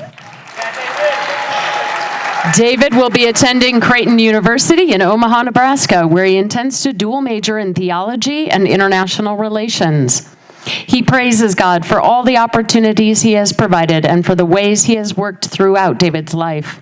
David will be attending Creighton University in Omaha, Nebraska, where he intends to dual major in theology and international relations. He praises God for all the opportunities he has provided and for the ways he has worked throughout David's life.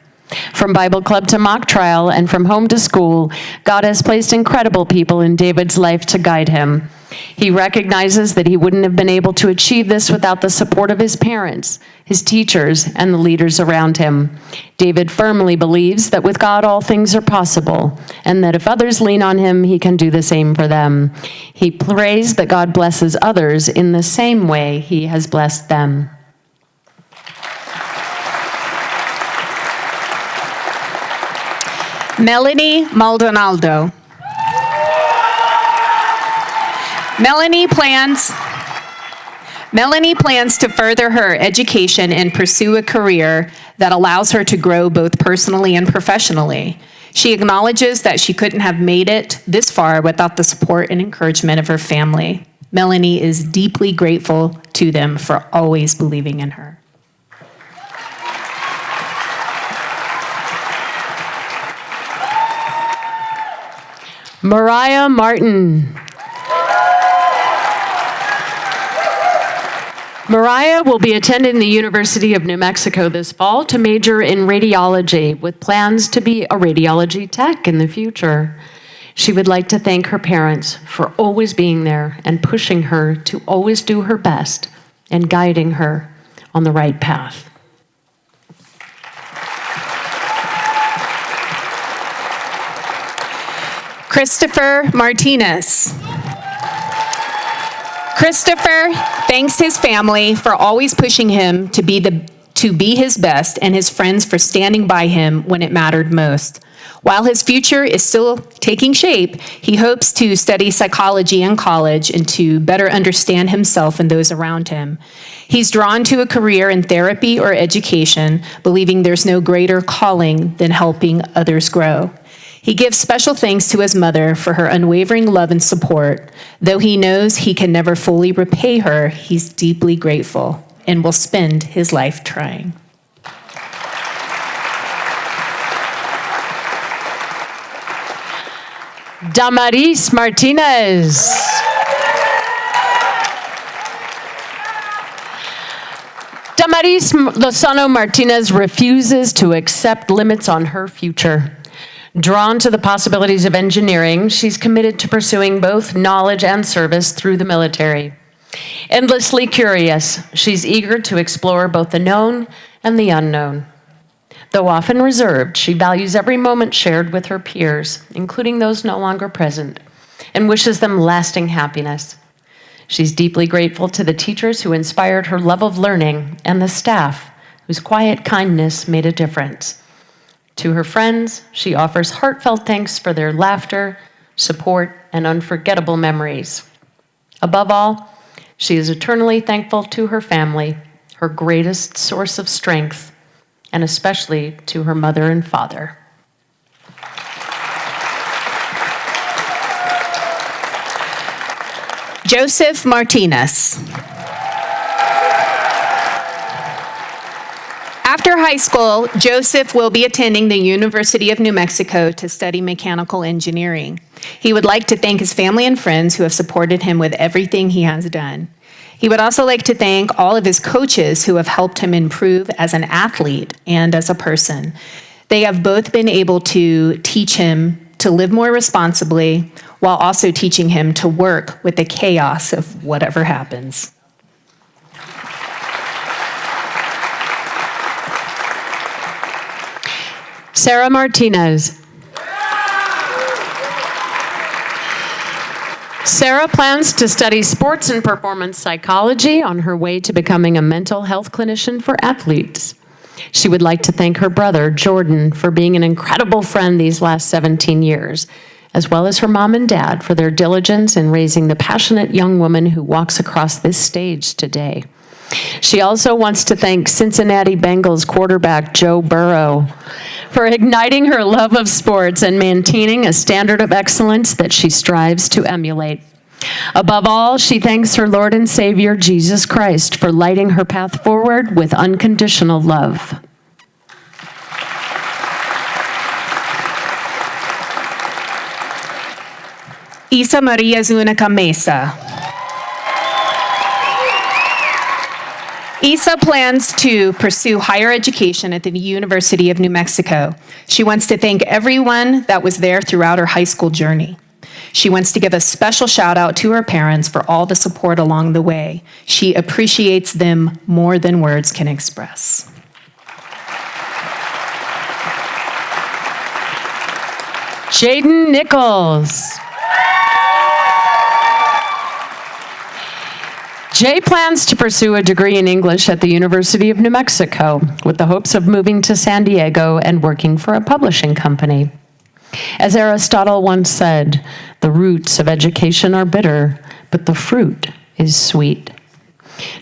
From Bible club to mock trial and from home to school, God has placed incredible people in David's life to guide him. He recognizes that he wouldn't have been able to achieve this without the support of his parents, his teachers, and the leaders around him. David firmly believes that with God all things are possible, and that if others lean on him, he can do the same for them. He prays that God blesses others in the same way he has blessed them.
Melanie Maldonado. Melanie plans to further her education and pursue a career that allows her to grow both personally and professionally. She acknowledges that she couldn't have made it this far without the support and encouragement of her family. Melanie is deeply grateful to them for always believing in her.
Mariah Martin. Mariah will be attending the University of New Mexico this fall to major in radiology with plans to be a radiology tech in the future. She would like to thank her parents for always being there and pushing her to always do her best and guiding her on the right path.
Christopher Martinez. Christopher thanks his family for always pushing him to be his best and his friends for standing by him when it mattered most. While his future is still taking shape, he hopes to study psychology in college and to better understand himself and those around him. He's drawn to a career in therapy or education, believing there's no greater calling than helping others grow. He gives special thanks to his mother for her unwavering love and support. Though he knows he can never fully repay her, he's deeply grateful and will spend his life trying.
Damaris Martinez. Damaris Lozano Martinez refuses to accept limits on her future. Drawn to the possibilities of engineering, she's committed to pursuing both knowledge and service through the military. Endlessly curious, she's eager to explore both the known and the unknown. Though often reserved, she values every moment shared with her peers, including those no longer present, and wishes them lasting happiness. She's deeply grateful to the teachers who inspired her love of learning and the staff whose quiet kindness made a difference. To her friends, she offers heartfelt thanks for their laughter, support, and unforgettable memories. Above all, she is eternally thankful to her family, her greatest source of strength, and especially to her mother and father.
Joseph Martinez. After high school, Joseph will be attending the University of New Mexico to study mechanical engineering. He would like to thank his family and friends who have supported him with everything he has done. He would also like to thank all of his coaches who have helped him improve as an athlete and as a person. They have both been able to teach him to live more responsibly while also teaching him to work with the chaos of whatever happens.
Sarah Martinez. Sarah plans to study sports and performance psychology on her way to becoming a mental health clinician for athletes. She would like to thank her brother, Jordan, for being an incredible friend these last 17 years, as well as her mom and dad for their diligence in raising the passionate young woman who walks across this stage today. She also wants to thank Cincinnati Bengals quarterback Joe Burrow for igniting her love of sports and maintaining a standard of excellence that she strives to emulate. Above all, she thanks her Lord and Savior, Jesus Christ, for lighting her path forward with unconditional love.
Isa Maria Zúñiga Mesa. Isa plans to pursue higher education at the University of New Mexico. She wants to thank everyone that was there throughout her high school journey. She wants to give a special shout out to her parents for all the support along the way. She appreciates them more than words can express.
Jaden Nichols. Jay plans to pursue a degree in English at the University of New Mexico with the hopes of moving to San Diego and working for a publishing company. As Aristotle once said, the roots of education are bitter, but the fruit is sweet.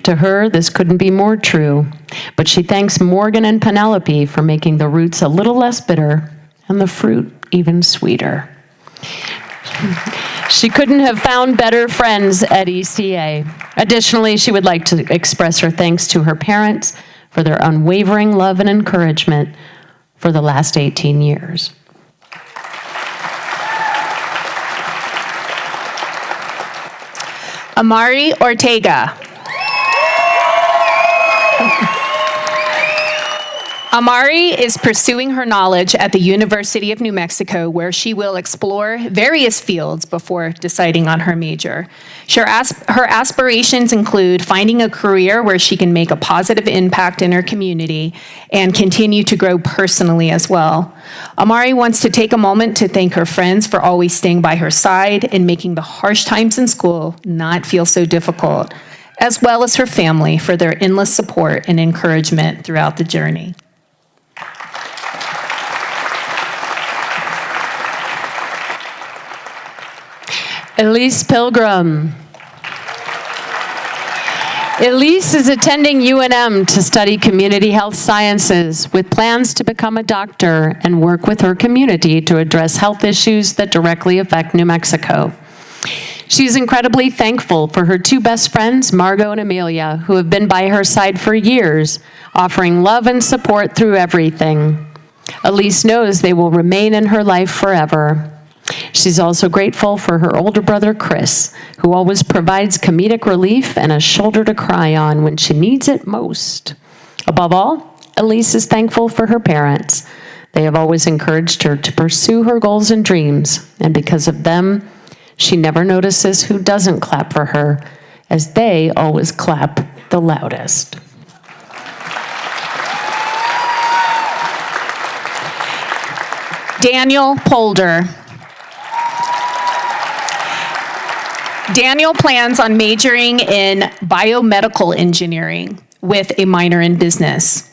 To her, this couldn't be more true, but she thanks Morgan and Penelope for making the roots a little less bitter and the fruit even sweeter. She couldn't have found better friends at ECA. Additionally, she would like to express her thanks to her parents for their unwavering love and encouragement for the last 18 years.
Amari Ortega. Amari is pursuing her knowledge at the University of New Mexico, where she will explore various fields before deciding on her major. Her aspirations include finding a career where she can make a positive impact in her community and continue to grow personally as well. Amari wants to take a moment to thank her friends for always staying by her side and making the harsh times in school not feel so difficult, as well as her family for their endless support and encouragement throughout the journey.
Elise Pilgrim. Elise is attending UNM to study community health sciences with plans to become a doctor and work with her community to address health issues that directly affect New Mexico. She's incredibly thankful for her two best friends, Margot and Amelia, who have been by her side for years, offering love and support through everything. Elise knows they will remain in her life forever. She's also grateful for her older brother, Chris, who always provides comedic relief and a shoulder to cry on when she needs it most. Above all, Elise is thankful for her parents. They have always encouraged her to pursue her goals and dreams, and because of them, she never notices who doesn't clap for her, as they always clap the loudest.
Daniel Polder. Daniel plans on majoring in biomedical engineering with a minor in business.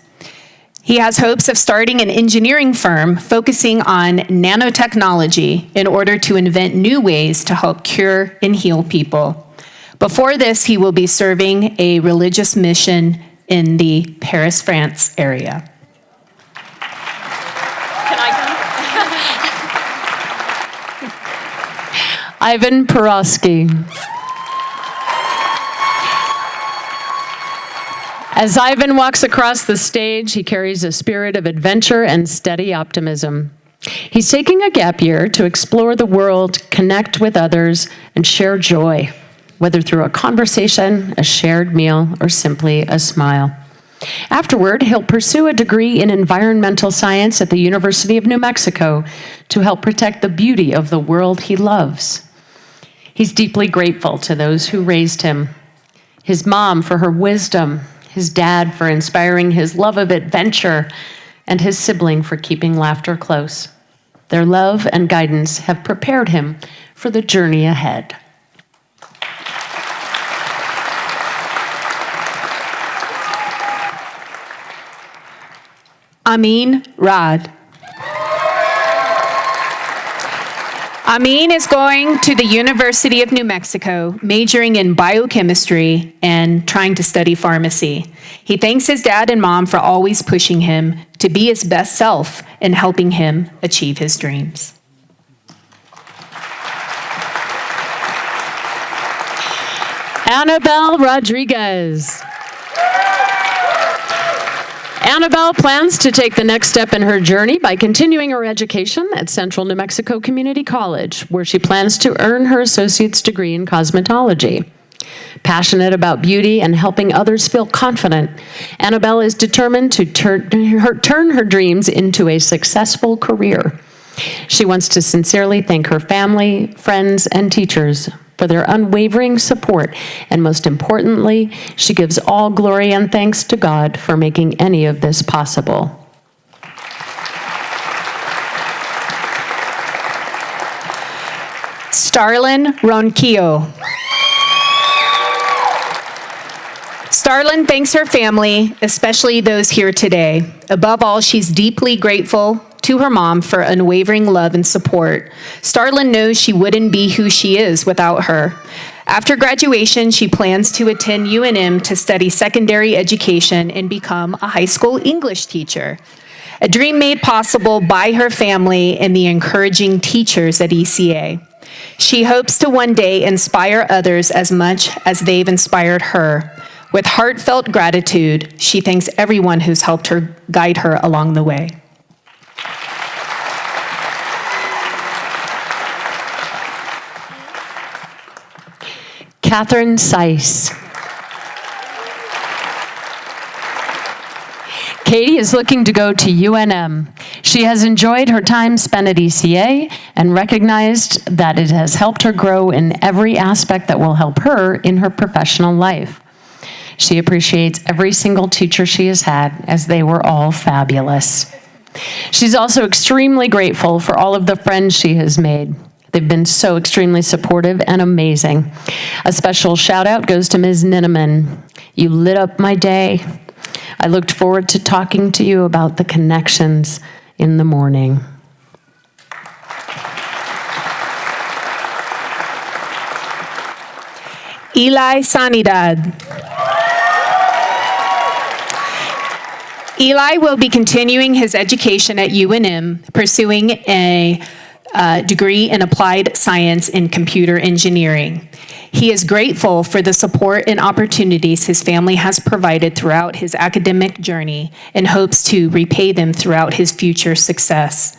He has hopes of starting an engineering firm focusing on nanotechnology in order to invent new ways to help cure and heal people. Before this, he will be serving a religious mission in the Paris, France area.
Ivan Porosky. As Ivan walks across the stage, he carries a spirit of adventure and steady optimism. He's taking a gap year to explore the world, connect with others, and share joy, whether through a conversation, a shared meal, or simply a smile. Afterward, he'll pursue a degree in environmental science at the University of New Mexico to help protect the beauty of the world he loves. He's deeply grateful to those who raised him, his mom for her wisdom, his dad for inspiring his love of adventure, and his sibling for keeping laughter close. Their love and guidance have prepared him for the journey ahead.
Amin Rad. Amin is going to the University of New Mexico, majoring in biochemistry and trying to study pharmacy. He thanks his dad and mom for always pushing him to be his best self and helping him achieve his dreams.
Annabelle Rodriguez. Annabelle plans to take the next step in her journey by continuing her education at Central New Mexico Community College, where she plans to earn her associate's degree in cosmetology. Passionate about beauty and helping others feel confident, Annabelle is determined to turn her dreams into a successful career. She wants to sincerely thank her family, friends, and teachers for their unwavering support, and most importantly, she gives all glory and thanks to God for making any of this possible.
Starlin Ronquillo. Starlin thanks her family, especially those here today. Above all, she's deeply grateful to her mom for unwavering love and support. Starlin knows she wouldn't be who she is without her. After graduation, she plans to attend UNM to study secondary education and become a high school English teacher. a dream made possible by her family and the encouraging teachers at ECA. She hopes to one day inspire others as much as they've inspired her. With heartfelt gratitude, she thanks everyone who's helped her guide her along the way.
Catherine Seiss. Katie is looking to go to UNM. She has enjoyed her time spent at ECA and recognized that it has helped her grow in every aspect that will help her in her professional life. She appreciates every single teacher she has had, as they were all fabulous. She's also extremely grateful for all of the friends she has made. They've been so extremely supportive and amazing. A special shout out goes to Ms. Ninneman. You lit up my day. I looked forward to talking to you about the connections in the morning.
Eli Sanidad. Eli will be continuing his education at UNM, pursuing a degree in applied science in computer engineering. He is grateful for the support and opportunities his family has provided throughout his academic journey and hopes to repay them throughout his future success.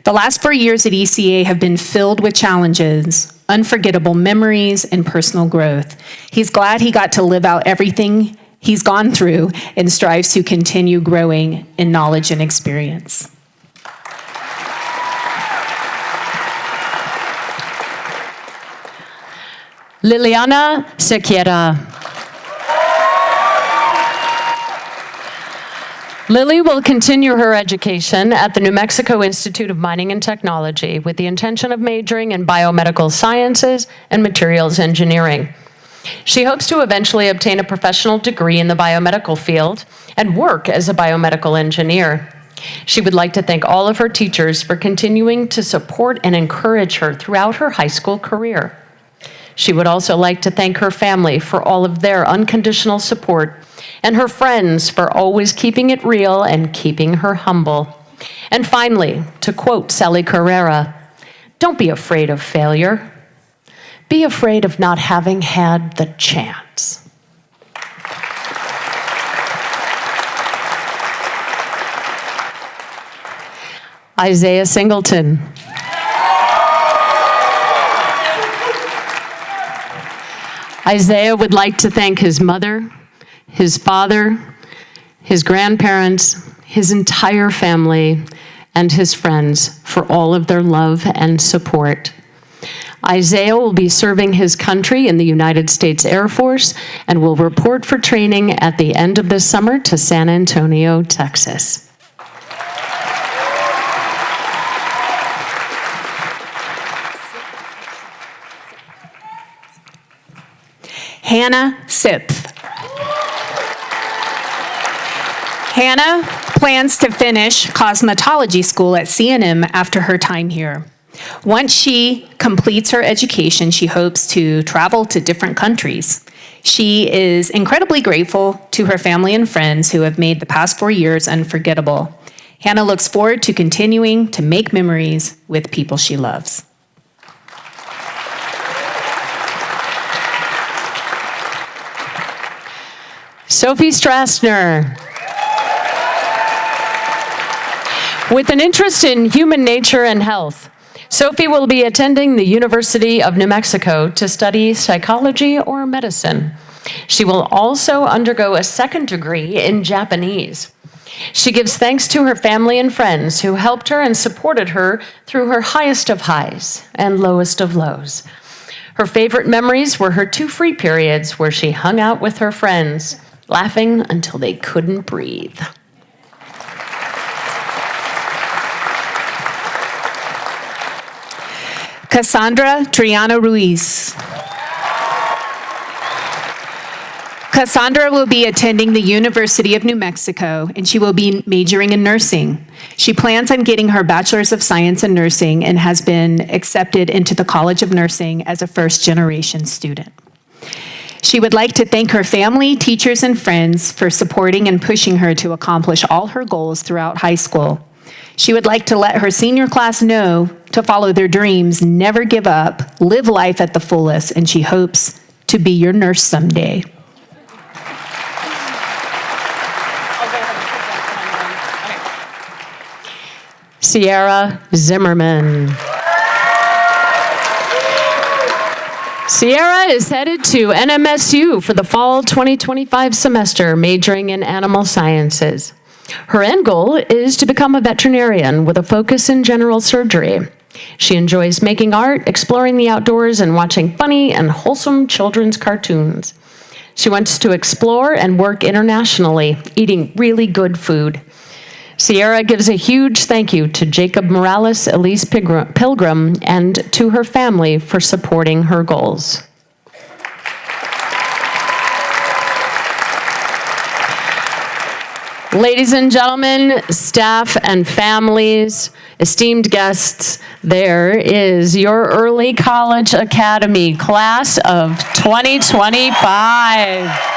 The last 4 years at ECA have been filled with challenges, unforgettable memories, and personal growth. He's glad he got to live out everything he's gone through and strives to continue growing in knowledge and experience.
Liliana Sequeira. Lily will continue her education at the New Mexico Institute of Mining and Technology with the intention of majoring in biomedical sciences and materials engineering. She hopes to eventually obtain a professional degree in the biomedical field and work as a biomedical engineer. She would like to thank all of her teachers for continuing to support and encourage her throughout her high school career. She would also like to thank her family for all of their unconditional support and her friends for always keeping it real and keeping her humble. And finally, to quote Sally Carrera, "Don't be afraid of failure. Be afraid of not having had the chance." Isaiah Singleton. Isaiah would like to thank his mother, his father, his grandparents, his entire family, and his friends for all of their love and support. Isaiah will be serving his country in the United States Air Force and will report for training at the end of this summer to San Antonio, Texas.
Hannah Sipth. Hannah plans to finish cosmetology school at CNM after her time here. Once she completes her education, she hopes to travel to different countries. She is incredibly grateful to her family and friends who have made the past 4 years unforgettable. Hannah looks forward to continuing to make memories with people she loves.
Sophie Strassner. With an interest in human nature and health, Sophie will be attending the University of New Mexico to study psychology or medicine. She will also undergo a second degree in Japanese. She gives thanks to her family and friends who helped her and supported her through her highest of highs and lowest of lows. Her favorite memories were her 2 free periods where she hung out with her friends, laughing until they couldn't breathe.
Cassandra Triana Ruiz. Cassandra will be attending the University of New Mexico, and she will be majoring in nursing. She plans on getting her Bachelor's of Science in Nursing and has been accepted into the College of Nursing as a first-generation student. She would like to thank her family, teachers, and friends for supporting and pushing her to accomplish all her goals throughout high school. She would like to let her senior class know to follow their dreams, never give up, live life at the fullest, and she hopes to be your nurse someday.
Sierra Zimmerman. Sierra is headed to NMSU for the fall 2025 semester, majoring in animal sciences. Her end goal is to become a veterinarian with a focus in general surgery. She enjoys making art, exploring the outdoors, and watching funny and wholesome children's cartoons. She wants to explore and work internationally, eating really good food. Sierra gives a huge thank you to Jacob Morales, Elise Pilgrim, and to her family for supporting her goals. Ladies and gentlemen, staff and families, esteemed guests, there is your Early College Academy class of 2025.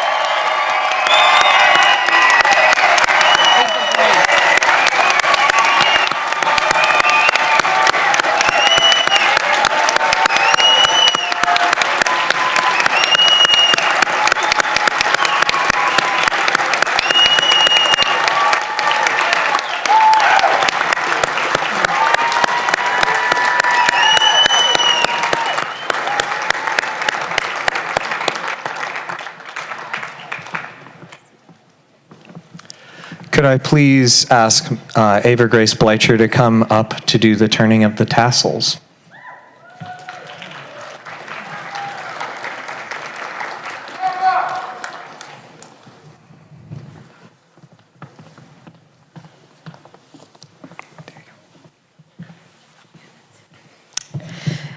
Could I please ask Ava Grace Bleicher to come up to do the turning of the tassels?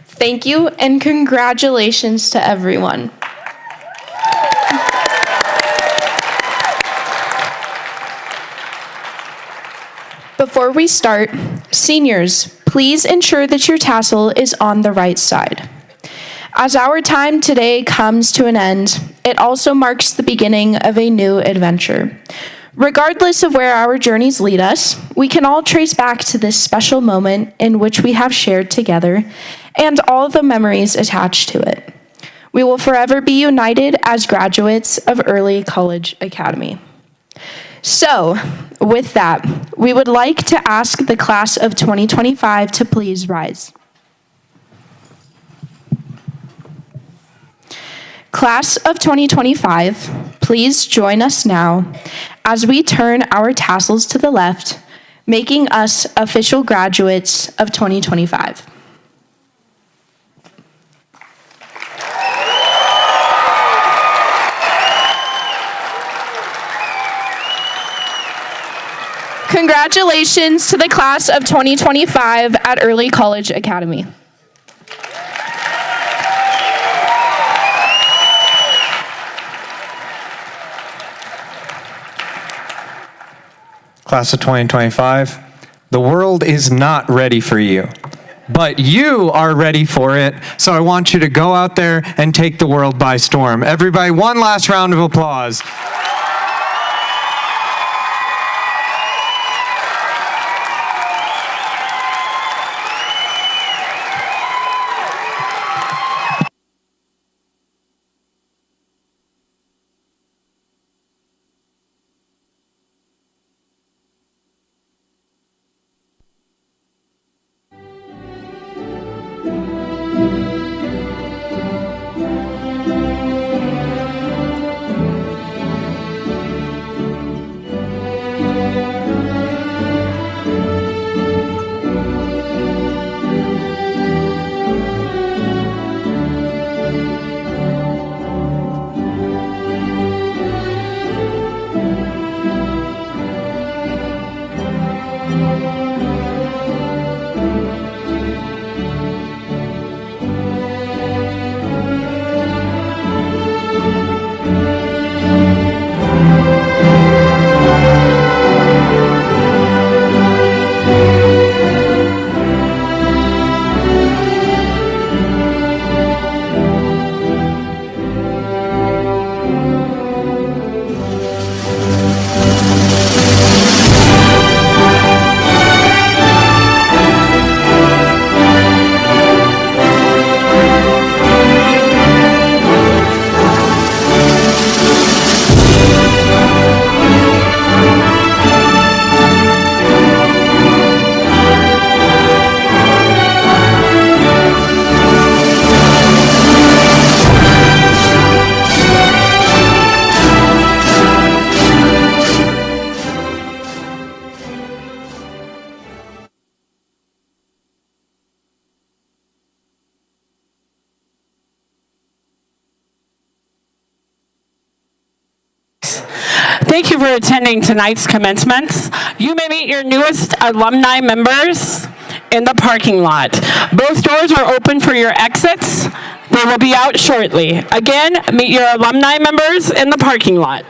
Thank you and congratulations to everyone. Before we start, seniors, please ensure that your tassel is on the right side. As our time today comes to an end, it also marks the beginning of a new adventure. Regardless of where our journeys lead us, we can all trace back to this special moment in which we have shared together and all the memories attached to it. We will forever be united as graduates of Early College Academy. So, with that, we would like to ask the class of 2025 to please rise. Class of 2025, please join us now as we turn our tassels to the left, making us official graduates of 2025. Congratulations to the class of 2025 at Early College Academy.
Class of 2025, the world is not ready for you, but you are ready for it. So I want you to go out there and take the world by storm. Everybody, one last round of applause.
Thank you for attending tonight's commencements. You may meet your newest alumni members in the parking lot. Both doors are open for your exits. They will be out shortly. Again, meet your alumni members in the parking lot.